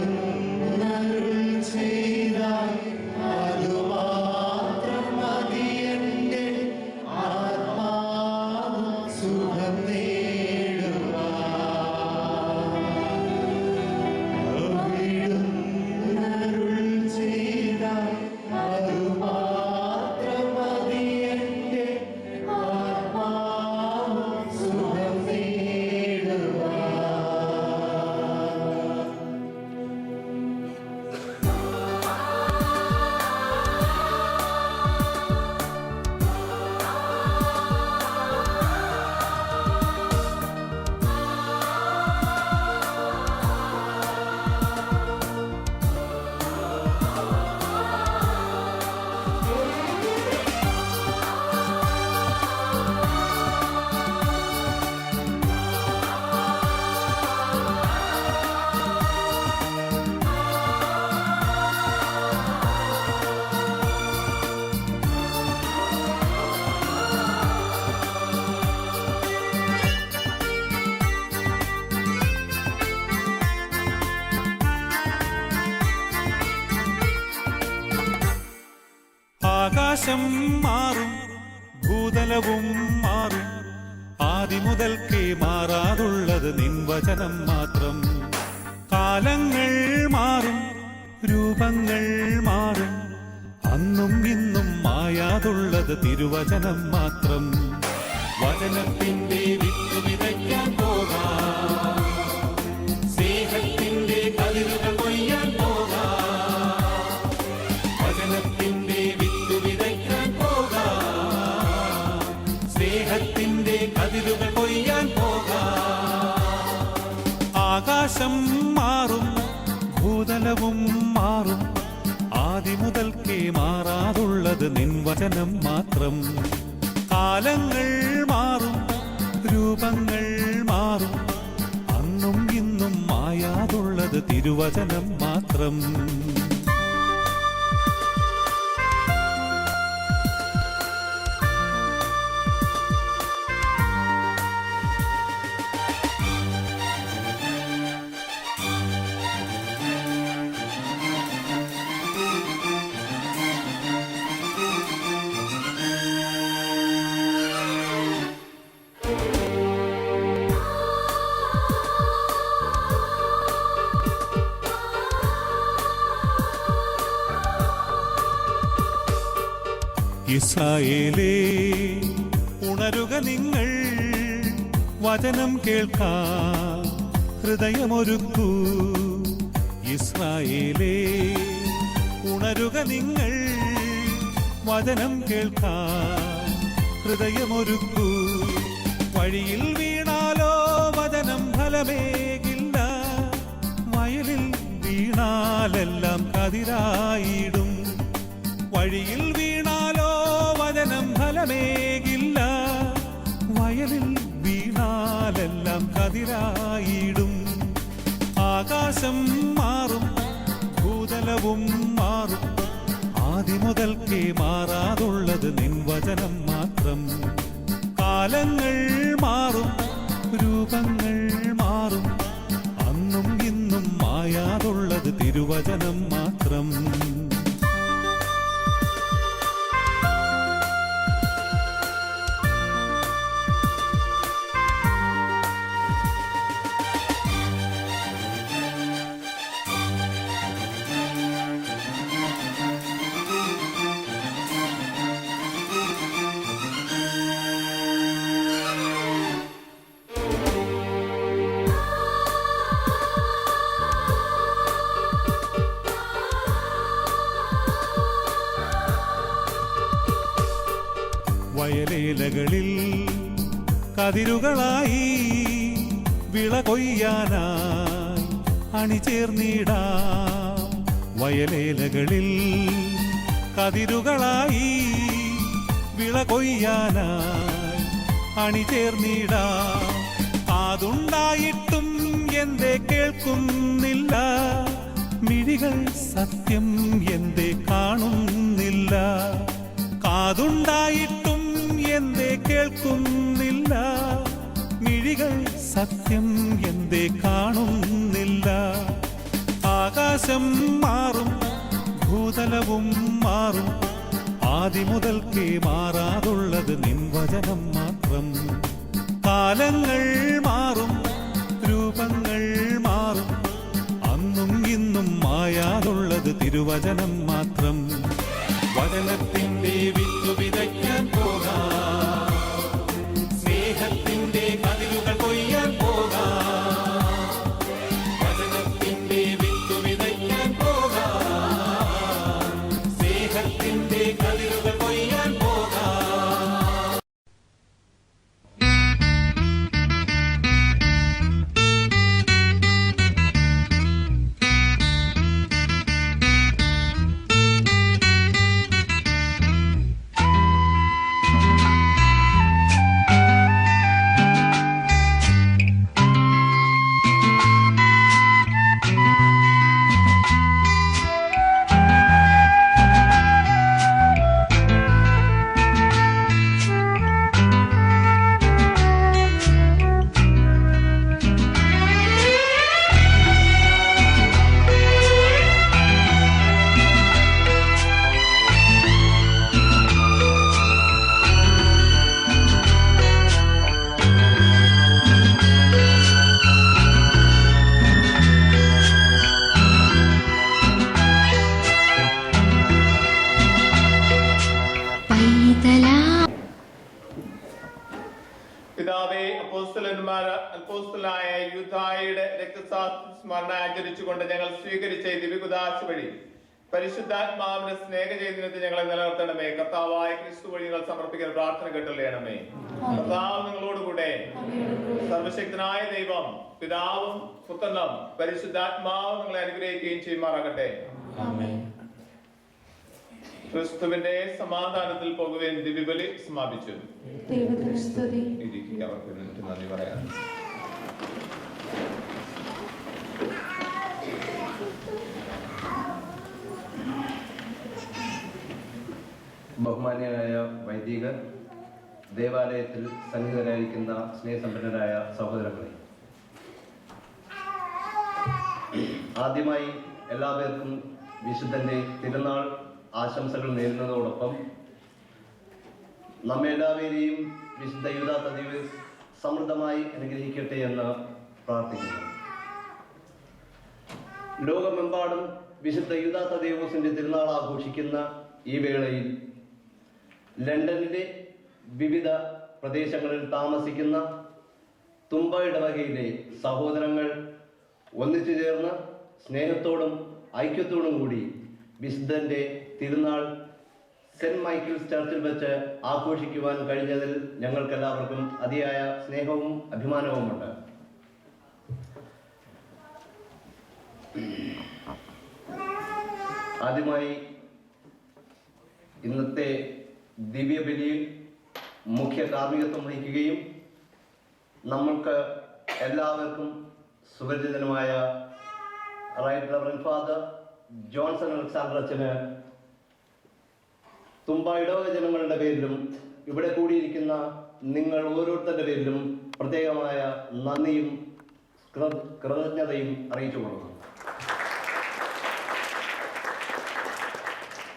അവിടുന്നരുൾ ചെയ്താൽ അതുമാത്രം മതി എൻ്റെ ആത്മാവ് സുഖം നേടുവാൻ. അവിടുന്നരുൾ ചെയ്താൽ അതുമാത്രം മതി എൻ്റെ ആത്മാവ് സുഖം നേടുവാൻ. ആകാശം മാറും, ഭൂതലവും മാറും, ആദിമുതൽക്കേ മാറാതുള്ളത് നിൻ വചനം മാത്രം. കാലങ്ങൾ മാറും, രൂപങ്ങൾ മാറും, അന്നും ഇന്നും മായാതുള്ളത് തിരുവചനം മാത്രം. വചനത്തിന്റെ വിത്ത് വിതയ്ക്കാൻ പോകാം, സ്നേഹത്തിന്റെ കതിരുകൾ കൊയ്യാൻ പോകാം. വചനത്തിന്റെ വിത്ത് വിതയ്ക്കാൻ പോകാം, സ്നേഹത്തിന്റെ കതിരുകൾ കൊയ്യാൻ പോകാം. ആകാശം മാറും, ഭൂതലവും മാറും, ആദിമുതൽക്കേ മാറാതുള്ളത് നിൻ വചനം മാത്രം. കാലങ്ങൾ മാറും, രൂപങ്ങൾ മാറും, അന്നും ഇന്നും മായാതുള്ളത് തിരുവചനം മാത്രം. ഇസ്രായേലേ, ഉണരുക നിങ്ങൾ, വചനം കേൾക്കാൻ ഹൃദയമൊരുക്കൂ. ഇസ്രായേലേ, ഉണരുക നിങ്ങൾ, വചനം കേൾക്കാൻ ഹൃദയമൊരുക്കൂ. വഴിയിൽ വീണാലോ വചനം ഫലമേകില്ല, വയലിൽ വീണാലെല്ലാം കതിരായിടും. വഴിയിൽ വീണാലോ വചനം ഫലമേകില്ല, വയലിൽ വീണാലെല്ലാം കതിരായിടും. ആകാശം മാറും, ഭൂതലവും മാറും, ആദിമുതൽക്കേ മാറാതുള്ളത് നിൻ വചനം മാത്രം. കാലങ്ങൾ മാറും, രൂപങ്ങൾ മാറും, അന്നും ഇന്നും മായാതുള്ളത് തിരുവചനം മാത്രം. വയലേലകളിൽ കതിരുകളായി വിള കൊയ്യാനായി അണിചേർന്നിടാം. വയലേലകളിൽ കതിരുകളായി വിള കൊയ്യാനായി അണിചേർന്നിടാം. കാതുണ്ടായിട്ടും എന്തേ കേൾക്കുന്നില്ല, മിഴികൾ സത്യം എന്തേ കാണുന്നില്ല. കാതുണ്ടായിട്ടും എന്തേ കേൾക്കുന്നില്ല, മിഴികൾ സത്യം എന്തേ കാണുന്നില്ല. ആകാശം മാറും, ഭൂതലവും മാറും, ആദിമുതൽക്കേ മാറാതുള്ളത് നിൻ വചനം മാത്രം. കാലങ്ങൾ മാറും, രൂപങ്ങൾ മാറും, അന്നും ഇന്നും മായാതുള്ളത് തിരുവചനം മാത്രം. വചനത്തിന്റെ വിത്തു വിതയ്ക്കാൻ പോകാം, സ്നേഹത്തിന്റെ കതിരുകൾ കൊയ്യാൻ പോകാം. വചനത്തിന്റെ വിത്തു വിതയ്ക്കാൻ പോകാം, സ്നേഹത്തിന്റെ കതിരുകൾ കൊയ്യാൻ പോകാം. പിതാവേ, അപ്പോസ്തലനായ യൂദായുടെ രക്തസാക്ഷിസ്മരണ ആചരിച്ചുകൊണ്ട് ഞങ്ങൾ സ്വീകരിച്ച ദിവ്യകുദാശ വഴി പരിശുദ്ധാത്മാവിന്റെ സ്നേഹചൈതന്യത്തിൽ ഞങ്ങളെ നിലനിർത്തണമേ. കർത്താവായ ക്രിസ്തു വഴി ഞങ്ങൾ സമർപ്പിക്കുന്ന പ്രാർത്ഥന കേട്ടുള്ളണമേ. കർത്താവ് നിങ്ങളോടുകൂടെ. സർവശക്തനായ ദൈവം പിതാവും പുത്രനും പരിശുദ്ധാത്മാവും നിങ്ങളെ അനുഗ്രഹിക്കുകയും ചെയ്യുമാറാകട്ടെ. ക്രിസ്തുവിന്റെ സമാധാനത്തിൽ പോകുവാൻ ദിവ്യബലി സമാപിച്ചു. അവർക്ക് നന്ദി പറയാം. ബഹുമാന്യരായ വൈദികർ, ദേവാലയത്തിൽ സന്നിഹിതരായിരിക്കുന്ന സ്നേഹസമ്പന്നരായ സഹോദരങ്ങളെ, ആദ്യമായി എല്ലാവർക്കും വിശുദ്ധന്റെ തിരുനാൾ ആശംസകൾ നേരുന്നതോടൊപ്പം നമ്മെല്ലാവരെയും വിശുദ്ധ യൂദാ തദീവസ് സമൃദ്ധമായി അനുഗ്രഹിക്കട്ടെ എന്ന് പ്രാർത്ഥിക്കുന്നു. ലോകമെമ്പാടും വിശുദ്ധ യൂദാ തദീവസിന്റെ തിരുനാൾ ആഘോഷിക്കുന്ന ഈ വേളയിൽ ലണ്ടനിലെ വിവിധ പ്രദേശങ്ങളിൽ താമസിക്കുന്ന തുമ്പ ഇടവകയിലെ സഹോദരങ്ങൾ ഒന്നിച്ചു ചേർന്ന് സ്നേഹത്തോടും ഐക്യത്തോടും കൂടി വിശുദ്ധന്റെ തിരുനാൾ സെന്റ് മൈക്കിൾസ് ചർച്ചിൽ വെച്ച് ആഘോഷിക്കുവാൻ കഴിഞ്ഞതിൽ ഞങ്ങൾക്കെല്ലാവർക്കും അതിയായ സ്നേഹവും അഭിമാനവുമുണ്ട്. ആദ്യമായി ഇന്നത്തെ ദിവ്യബലിയിൽ മുഖ്യ കാർമ്മികത്വം വഹിക്കുകയും നമ്മൾക്ക് എല്ലാവർക്കും സുപരിചിതനുമായ right reverend father Johnson Alexander അച്ഛന് തുമ്പ ഇടവക ജനങ്ങളുടെ പേരിലും ഇവിടെ കൂടിയിരിക്കുന്ന നിങ്ങൾ ഓരോരുത്തരുടെ പേരിലും പ്രത്യേകമായ നന്ദിയും കൃതജ്ഞതയും അറിയിച്ചു കൊടുക്കുന്നു.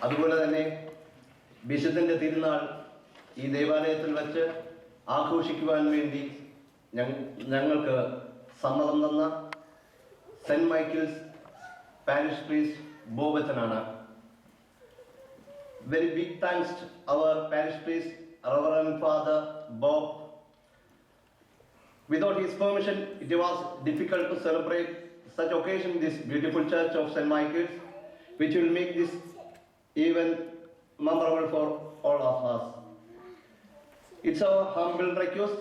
അതുപോലെ തന്നെ വിശുദ്ധന്റെ തിരുനാൾ ഈ ദേവാലയത്തിൽ വെച്ച് ആഘോഷിക്കുവാൻ വേണ്ടി ഞങ്ങൾക്ക് സമ്മതം തന്ന സെന്റ് മൈക്കിൾസ് പാരിഷ് പ്രീസ്റ്റ് ബോബച്ചനാണ്. Very big thanks to our parish priest, Reverend Father Bob. Without his permission, it was difficult to celebrate such occasion in this beautiful church of St. Michael's, which will make this event memorable for all of us. It's our humble request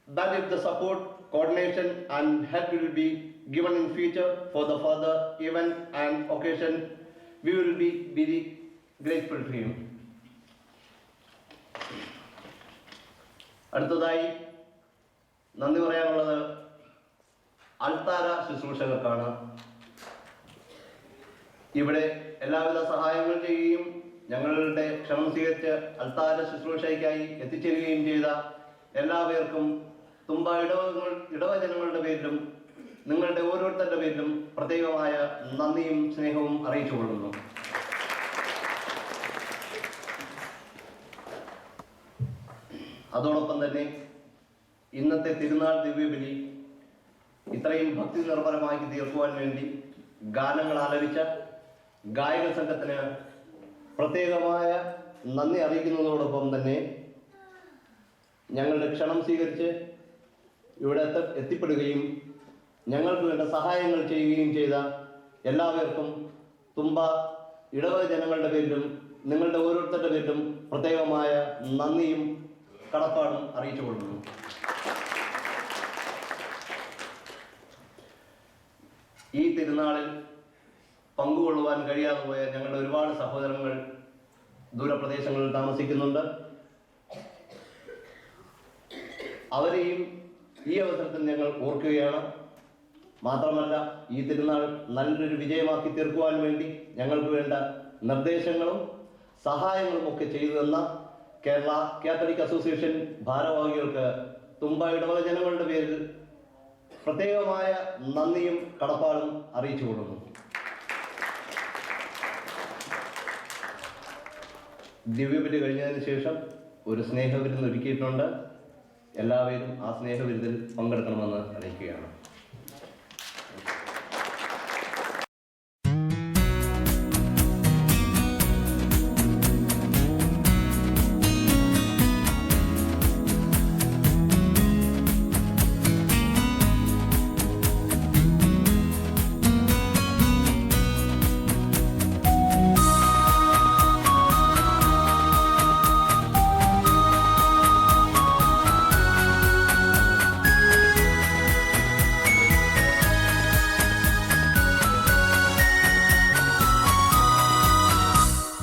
that if the support, coordination and help will be given in future for the further event and occasion, we will be very grateful to him. അടുത്തതായി നന്ദി പറയാനുള്ളത് അൾത്താര ശുശ്രൂഷകർക്കാണ്. ഇവിടെ എല്ലാവിധ സഹായങ്ങൾ ചെയ്യുകയും ഞങ്ങളുടെ ക്ഷണം സ്വീകരിച്ച് അൾത്താര ശുശ്രൂഷയ്ക്കായി എത്തിച്ചേരുകയും ചെയ്ത എല്ലാവർക്കും തുമ്പ ഇടവജനങ്ങളുടെ പേരിലും നിങ്ങളുടെ ഓരോരുത്തരുടെ പേരിലും പ്രത്യേകമായ നന്ദിയും സ്നേഹവും അറിയിച്ചു കൊള്ളുന്നു. അതോടൊപ്പം തന്നെ ഇന്നത്തെ തിരുനാൾ ദിവ്യബലി ഇത്രയും ഭക്തി നിർഭരമാക്കി തീർക്കുവാൻ വേണ്ടി ഗാനങ്ങൾ ആലപിച്ച ഗായക സംഘത്തിന് പ്രത്യേകമായ നന്ദി അറിയിക്കുന്നതോടൊപ്പം തന്നെ ഞങ്ങളുടെ ക്ഷണം സ്വീകരിച്ച് ഇവിടെ എത്തിപ്പെടുകയും ഞങ്ങൾക്ക് വേണ്ട സഹായങ്ങൾ ചെയ്യുകയും ചെയ്ത എല്ലാവർക്കും തുമ്പ ഇടവക ജനങ്ങളുടെ പേരിലും നിങ്ങളുടെ ഓരോരുത്തരുടെ പേരിലും പ്രത്യേകമായ നന്ദിയും കടപ്പാടും അറിയിച്ചു കൊള്ളുന്നു. ഈ തിരുനാളിൽ പങ്കുകൊള്ളുവാൻ കഴിയാതെ പോയ ഞങ്ങളുടെ ഒരുപാട് സഹോദരങ്ങൾ ദൂരപ്രദേശങ്ങളിൽ താമസിക്കുന്നുണ്ട്. അവരെയും ഈ അവസരത്തിൽ ഞങ്ങൾ ഓർക്കുകയാണ്. മാത്രമല്ല ഈ തിരുനാൾ നല്ലൊരു വിജയമാക്കി തീർക്കുവാൻ വേണ്ടി ഞങ്ങൾക്ക് വേണ്ട നിർദ്ദേശങ്ങളും സഹായങ്ങളും ഒക്കെ ചെയ്തു തന്ന കേരള കാത്തലിക് അസോസിയേഷൻ ഭാരവാഹികൾക്ക് തുമ്പ ഇടവക ജനങ്ങളുടെ പേരിൽ പ്രത്യേകമായ നന്ദിയും കടപ്പാടും അറിയിച്ചു കൊള്ളുന്നു. ദിവ്യബലി കഴിഞ്ഞതിന് ശേഷം ഒരു സ്നേഹവിരുന്ന് ഒരുക്കിയിട്ടുണ്ട്. എല്ലാവരും ആ സ്നേഹവിരുന്നിൽ പങ്കെടുക്കണമെന്ന് അറിയിക്കുകയാണ്.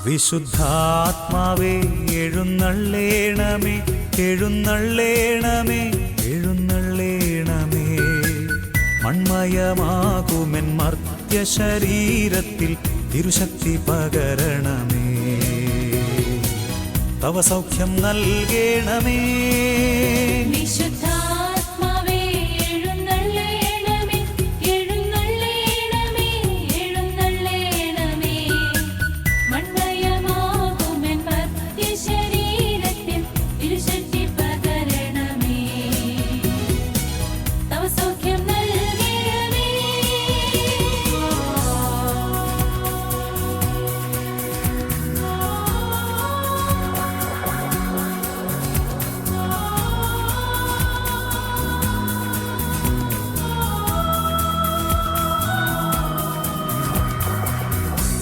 വിശുദ്ധാത്മാവേ എഴുന്നള്ളേണമേ എഴുന്നള്ളേണമേ എഴുന്നള്ളേണമേ മൺമയമാകുമെൻ മർത്യ ശരീരത്തിൽ തിരുശക്തി പകരണമേ തവ സൗഖ്യം നൽകേണമേ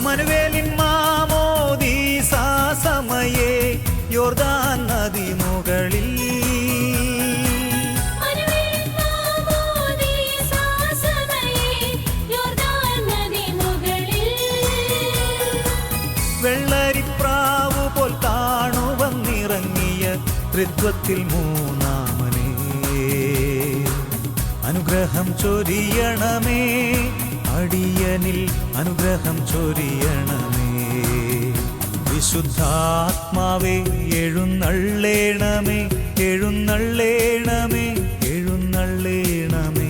മനുവേലിൻ മാമോദീസാ സമയേ യോർദാൻ നദി മുകളിൽ വെള്ളരിപ്രാവു പോൽ താണു വന്നിറങ്ങിയ ത്രിത്വത്തിൽ മൂന്നാമനേ അനുഗ്രഹം ചൊരിയണമേ അടിയനിൽ അനുഗ്രഹം ചൊരിയണമേ വിശുദ്ധാത്മാവേ എഴുന്നള്ളേണമേ എഴുന്നള്ളേണമേ എഴുന്നള്ളേണമേ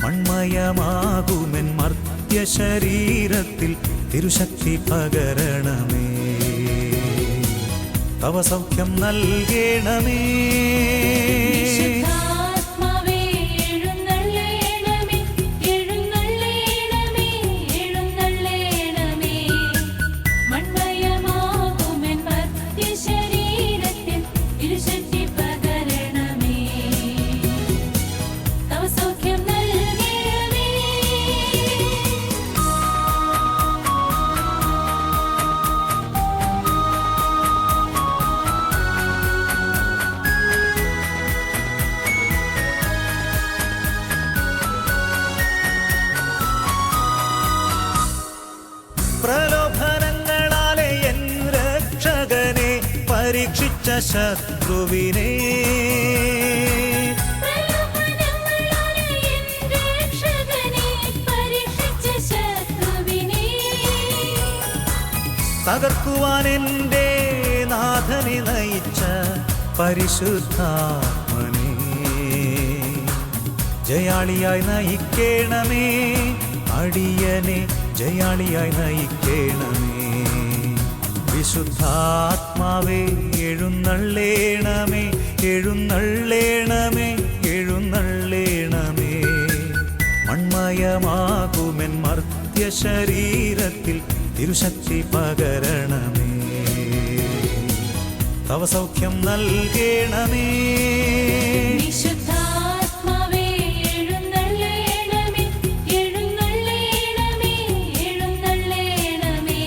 മൺമയമാകുമെൻ മർത്യ ശരീരത്തിൽ തിരുശക്തി പകരണമേ തവ സൗഖ്യം നൽകേണമേ പ്രലോഭനങ്ങളാലെ എൻ രക്ഷകനെ പരീക്ഷിച്ച ശത്രുവിനെ തകർക്കുവാൻ എൻ്റെ നാഥനെ നയിച്ച പരിശുദ്ധാത്മനെ ജയാളിയായി നയിക്കണമേ, അടിയനെ ജയാളിയായി നയിക്കണമേ. വിശുദ്ധാത്മാവേ എഴുന്നള്ളേണമേ, എഴുന്നള്ളേണമേ, എഴുന്നള്ളേണമേ. മൺമയമാകുമെൻ മർത്യ ശരീരത്തിൽ തിരുശക്തി പകരണമേ, തവ സൗഖ്യം നൽകണമേ. വിശുദ്ധാത്മാവേ എഴുന്നള്ളേണമേ, എഴുന്നള്ളേണമേ, എഴുന്നള്ളേണമേ.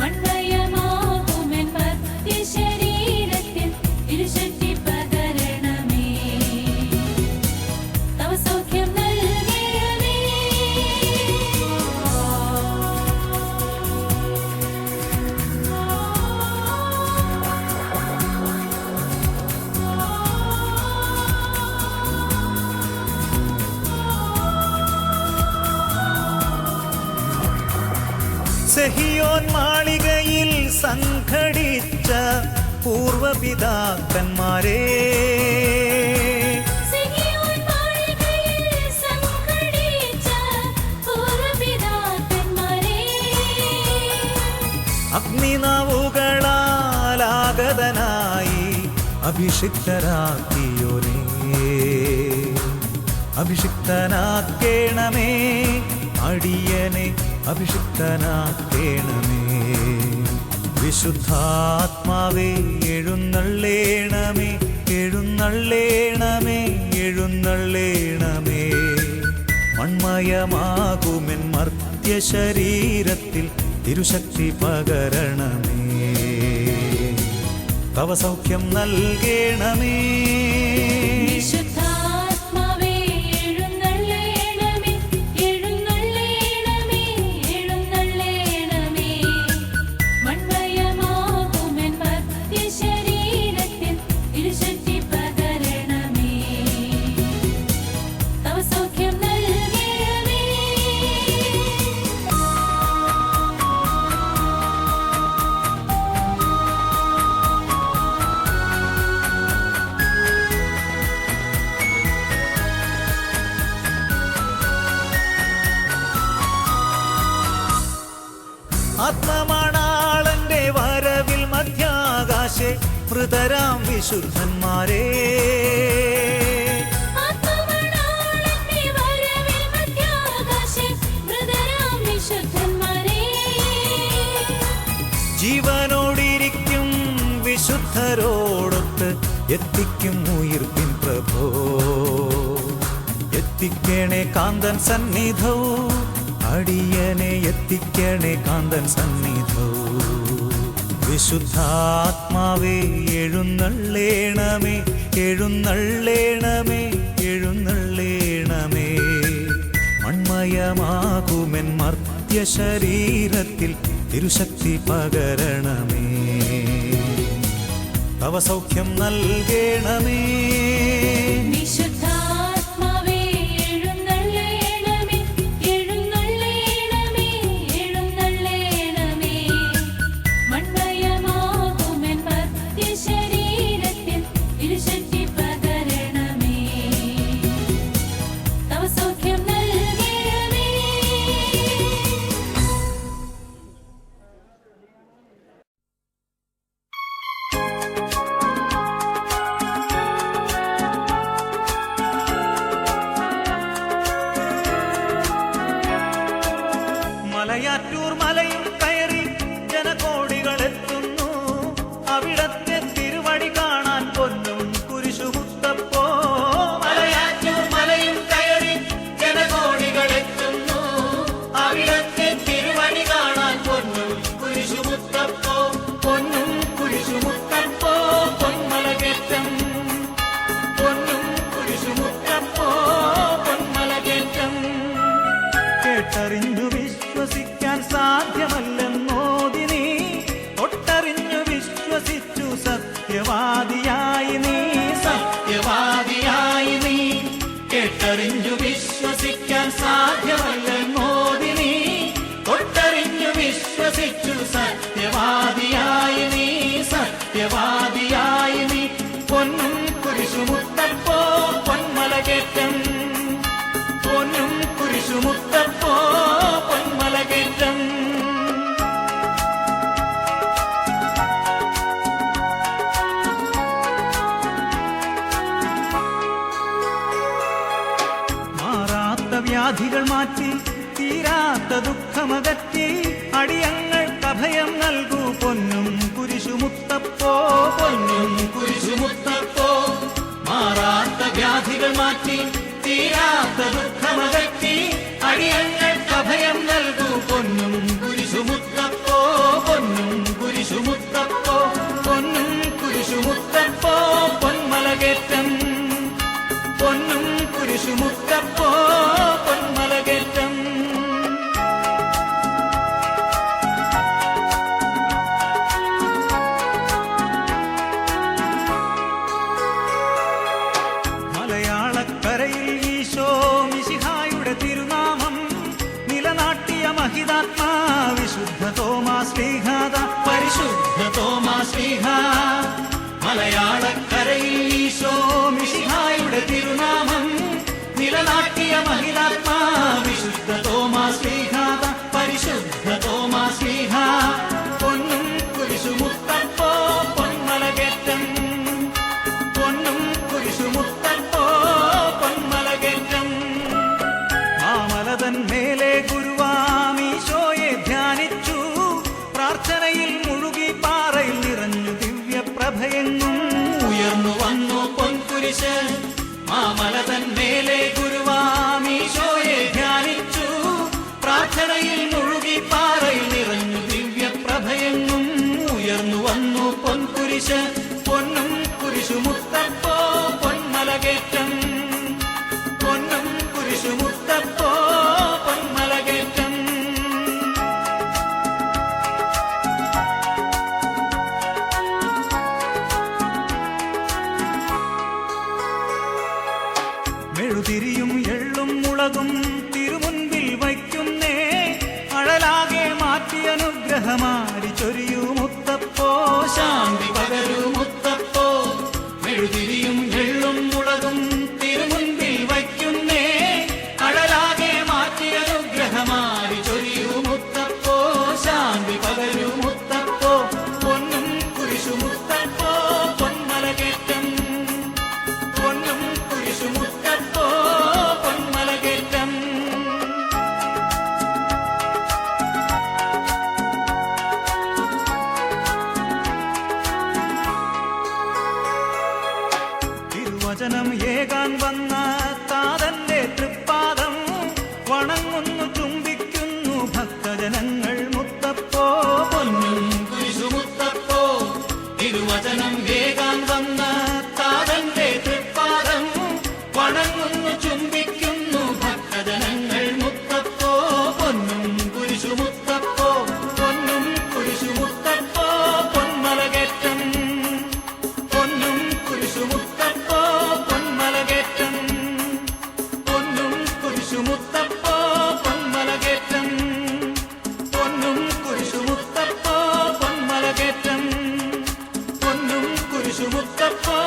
മൺമയമാകുമെൻ മർത്യ ശരീരത്തിൽ തിരുശക്തി പകരണമേ, തവ സൗഖ്യം നൽകണമേ. സെഹിയോൻ മാളികയിൽ സംഘടിച്ച പൂർവപിതാക്കന്മാരെ സിഹിയോൻ മാളികയിൽ സംഘടിച്ച പൂർവ്വപിതാക്കന്മാരെ അഗ്നിനാവുകളാലാഗതനായി അഭിഷിക്തരാക്കിയോരേ അഭിഷിക്തനാക്കേണമേ, അടിയനെ അഭിഷിക്തനാക്കേണമേ. വിശുദ്ധാത്മാവേ എഴുന്നള്ളേണമേ, എഴുന്നള്ളേണമേ, എഴുന്നള്ളേണമേ. മൺമയമാകുമെൻ മർത്യ ശരീരത്തിൽ തിരുശക്തി പകരണമേ, തവ സൗഖ്യം നൽകണമേ. വിശുദ്ധാത്മാവേ എഴുന്നള്ളേണമേ, എഴുന്നള്ളേണമേ, എഴുന്നള്ളേണമേ. മൺമയമാകുമെൻ മർത്യ ശരീരത്തിൽ തിരുശക്തി പകരണമേ, തവ സൗഖ്യം നൽകണമേ. ആത്മമണാളന്റെ വരവിൽ മധ്യാകാശെ മൃതരാം വിശുദ്ധന്മാരെ ആത്മമണാളന്റെ വരവിൽ മധ്യാകാശേ മൃതരാം വിശുദ്ധന്മാരെ ജീവനോടിരിക്കും വിശുദ്ധരോടൊത്ത് എത്തിക്കും ഉയിർപ്പിൻ പ്രഭോ. എത്തിക്കണേ കാന്തൻ സന്നിധൗ, അടിയനെ എത്തിക്കണേ കാന്തൻ സന്നിധൗ. വിശുദ്ധാത്മാവേ എഴുന്നള്ളേണമേ, എഴുന്നള്ളേണമേ, എഴുന്നള്ളേണമേ. മൺമയമാകുമെൻ മർത്യ ശരീരത്തിൽ തിരുശക്തി പകരണമേ, തവ സൗഖ്യം നൽകണമേ. വിശുദ്ധാത്മാവേ എഴുന്നള്ളേണമേ, എഴുന്നള്ളേണമേ, എഴുന്നള്ളേണമേ. മൺമയമാകുമെൻ മർത്യ ശരീരത്തിൽ തിരുശക്തി പകരണമേ, തവ സൗഖ്യം നൽകണമേ. മലയാറ്റൂർ മലയും കയറി ജനകോടികളെത്തുന്നു, അവിടത്തെ തിരുവടി കാണാൻ പൊന്നും കുരിശുമുത്തപ്പോ. മലയാറ്റൂർ മലയും കയറി ജനകോടികളെത്തുന്നു, അവിടത്തെ തിരുവടി കാണാൻ പൊന്നും കുരിശുമുത്തപ്പോ, പൊന്നും കുരിശുമുത്തപ്പോ. പൊന്മലകേറ്റം പൊന്നും കുരിശുമുത്തപ്പോ, പൊന്മലകേറ്റം. കേട്ടറിഞ്ഞു വിശ്വസിക്കാൻ വിശ്വസിക്കാൻ സാധ്യമല്ലെന്നോതി നീ ഒട്ടറിഞ്ഞു വിശ്വസിച്ചു സത്യവാദിയായി നീ സത്യവാദിയായി നീ കേട്ടറിഞ്ഞു വിശ്വസിക്കാൻ സാധ്യമല്ലെന്നോതി നീ ഒട്ടറിഞ്ഞു വിശ്വസിച്ചു സത്യവാദിയായി നീ സത്യവാദിയായി നീ പൊന്നും കുരിശുമുത്തപ്പോ പൊന്മലകേറ്റം പൊന്നും കുരിശുമുത്തപ്പോ പൊന്മലകേറ്റം മാറാത്ത വ്യാധികൾ മാറ്റി തീരാത്ത ദുഃഖമകറ്റി അടിയങ്ങൾക്ക് അഭയം നൽകൂ പൊന്നും കുരിശുമുത്തപ്പോ പൊന്നും കുരിശുമുത്തപ്പോ മാറാത്ത വ്യാധികൾ മാറ്റി തീരാത്ത ദുഃഖമകറ്റി അടിയങ്ങൾക്ക് അഭയം നൽകൂ പൊന്നും കുരിശുമുത്തപ്പോ പൊന്നും കുരിശുമുത്തപ്പോ പൊന്നും കുരിശുമുത്തപ്പോ പൊന്മലകേറ്റം പൊന്നും കുരിശുമുത്തപ്പോ പൊന്മലകേറ്റം മലയാളക്കരയിൽ ഈശോ മിശിഹായുടെ തിരുനാമം നിലനാട്ടിയ മഹിതാത്മാ വിശുദ്ധ തോമാശ്ലീഹാദ പരിശുദ്ധ തോമാശ്ലീഹ മലയാളക്കരയിൽ ഈശോ മിശിഹായുടെ തിരുനാമം നിലനാട്ടിയ മഹിതാത്മാ വിശുദ്ധ തോമാശ്ലീഹാദ പരിശുദ്ധ തോമാശ്ലീഹ പൊന്നും കുരിശുമുത്തപ്പോ പൊന്മലകേറ്റം പൊന്നും കുരിശുമുത്തപ്പോ പൊന്മലകേറ്റം മാമലതൻ മേലെ ഗുരുവാമീശോയെ ധ്യാനിച്ചു പ്രാർത്ഥനയിൽ മുഴുകി പാറയിൽ നിറഞ്ഞു ദിവ്യപ്രഭയെങ്ങും ഉയർന്നു വന്നു പൊൻകുരിശ് മാമലതൻ മേലെ ഗുരുവാമീശോയെ ധ്യാനിച്ചു പ്രാർത്ഥനയിൽ മുഴുകി പാറയിൽ നിറഞ്ഞു ദിവ്യപ്രഭയെങ്ങും ഉയർന്നു വന്നു പൊൻകുരിശ് പൊന്നും കുരിശുമുത്തപ്പോ പൊന്മലകേറ്റം പൊന്നും കുരിശുമുത്തപ്പോ പൊന്മലകേറ്റം മെഴുതിരിയും എള്ളും മുളകും തിരുമുൻപിൽ വയ്ക്കുന്നേ അഴലാകെ മാറ്റി അനുഗ്രഹമാരി ചൊരിയൂ മുത്തപ്പോ ശാന്തി പകരൂ മുത്തപ്പോ മെഴുതിരിയും എള്ളും മുളകും തിരുമുൻപിൽ വയ്ക്കുന്നേ അഴലാകെ മാറ്റി അനുഗ്രഹമാരി ചൊരിയൂ മുത്തപ്പോ ശാന്തി പകരൂ മുത്തപ്പോ പൊന്നും കുരിശുമുത്തപ്പോ പൊന്മലകേറ്റം പൊന്നും കുരിശുമുത്തപ്പോ പൊന്മലകേറ്റം തിരുവചനം ഏകാൻ വന്ന താതന്റെ തൃപ്പാദം വണങ്ങുന്നു ചുംബിക്കുന്നു ഭക്തജനങ്ങൾ മുത്തപ്പോ പൊന്നും കുരിശുമുത്തപ്പോ തിരുവചനം ഏകാൻ വന്ന താതന്റെ തൃപ്പാദം വണങ്ങുന്നു ചുംബിക്കുന്നു ഭക്തജനങ്ങൾ മുത്തപ്പോ പൊന്നും കുരിശുമുത്തപ്പോ പൊന്നും കുരിശുമുത്തപ്പോ പൊന്മലകേറ്റം പൊന്നും കുരിശുമുത്തപ്പോ പൊന്മലകേറ്റം പൊന്നും കുരിശുമുത്തപ്പോ പൊന്മലകേറ്റം പൊന്നും കുരിശുമുത്തപ്പോ പൊന്മലകേറ്റം പൊന്നും കുരിശുമുത്തപ്പോ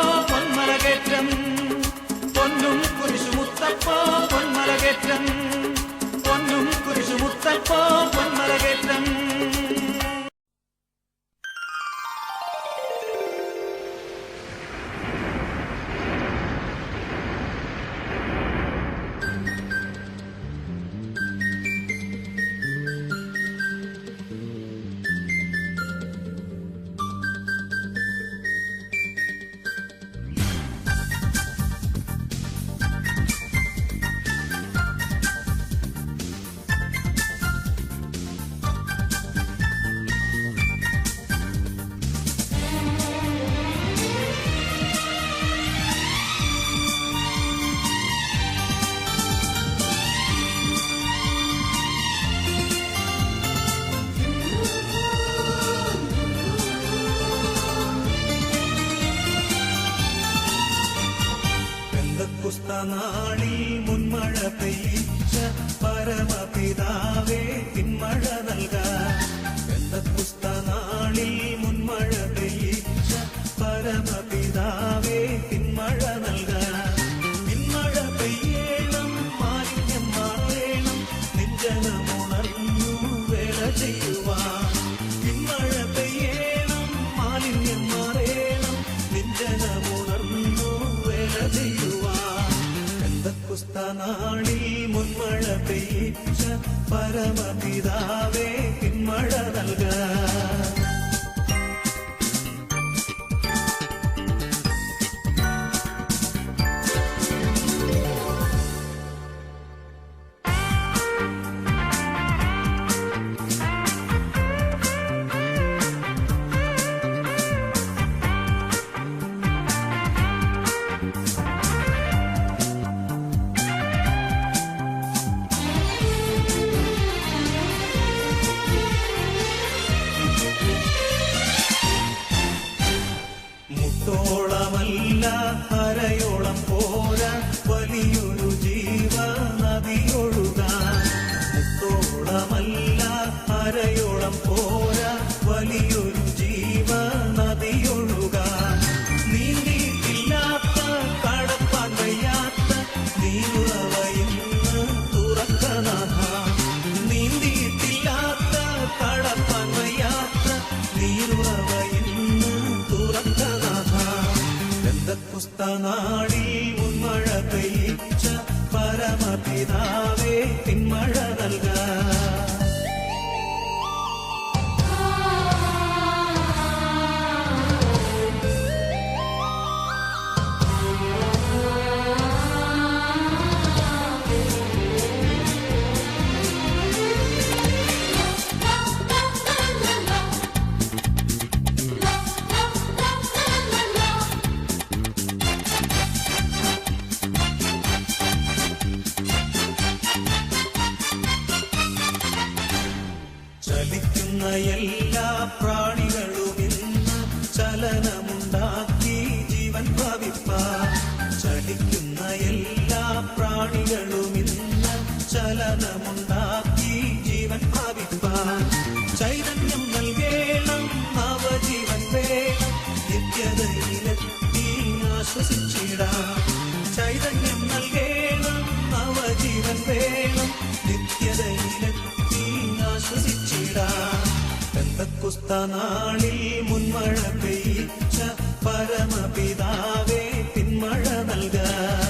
പെയ്യുവാൻ പിന്മഴ പെയ്യണം മാലിന്യം മാറേണം നിഞ്ചനമുണർന്നു വേല ചെയ്യുവാൻ പെന്തക്കോസ്ത നാളിൽ മുൻമഴ പെയ്യിച്ച പരമപിതാവേ പിന്മഴ നൽകാൻ മുട്ടോളമല്ല അരയോളം പോരാ വലിയൊരു ജീവ നദിയൊഴുകാൻ മുട്ടോളമല്ല അരയോളം പോരാ വലിയൊരു ജീവ നദിയൊഴുകാൻ നീന്തിയിട്ടില്ലാത്ത കടപ്പാൻ വയ്യാത്ത നീരുറവയിന്ന് തുറക്കനാഥ നീന്തിയിട്ടില്ലാത്ത കടപ്പാൻ വയ്യാത്ത നീരുറവയിന്ന് തുറക്കനാഥ പെന്തക്കോസ്ത നാളിൽ മുൻമഴ പെയ്യിച്ച പരമപിതാവേ പിന്മഴ നൽകാൻ ചലിക്കുന്ന എല്ലാ പ്രാണികളും ഇന്ന് ചലനമുണ്ടാക്കി ജീവൻ ഭവിപ്പാൻ ചലിക്കുന്ന എല്ലാ പ്രാണികളും ഇന്ന് ചലനമുണ്ടാക്കി ജീവൻ ഭവിപ്പാൻ ചൈതന്യം നൽകേണം നവജീവൻ വേണം നിത്യതയിലെത്തി ആശ്വസിച്ചിടാം ചൈതന്യം നൽകേണം നവജീവൻ വേണം നിത്യതയിലെത്തി ആശ്വസിച്ചിടാം പെന്തക്കോസ്ത നാളിൽ മുൻമഴ പെയ്യിച്ച പരമപിതാവേ പിന്മഴ നൽകാൻ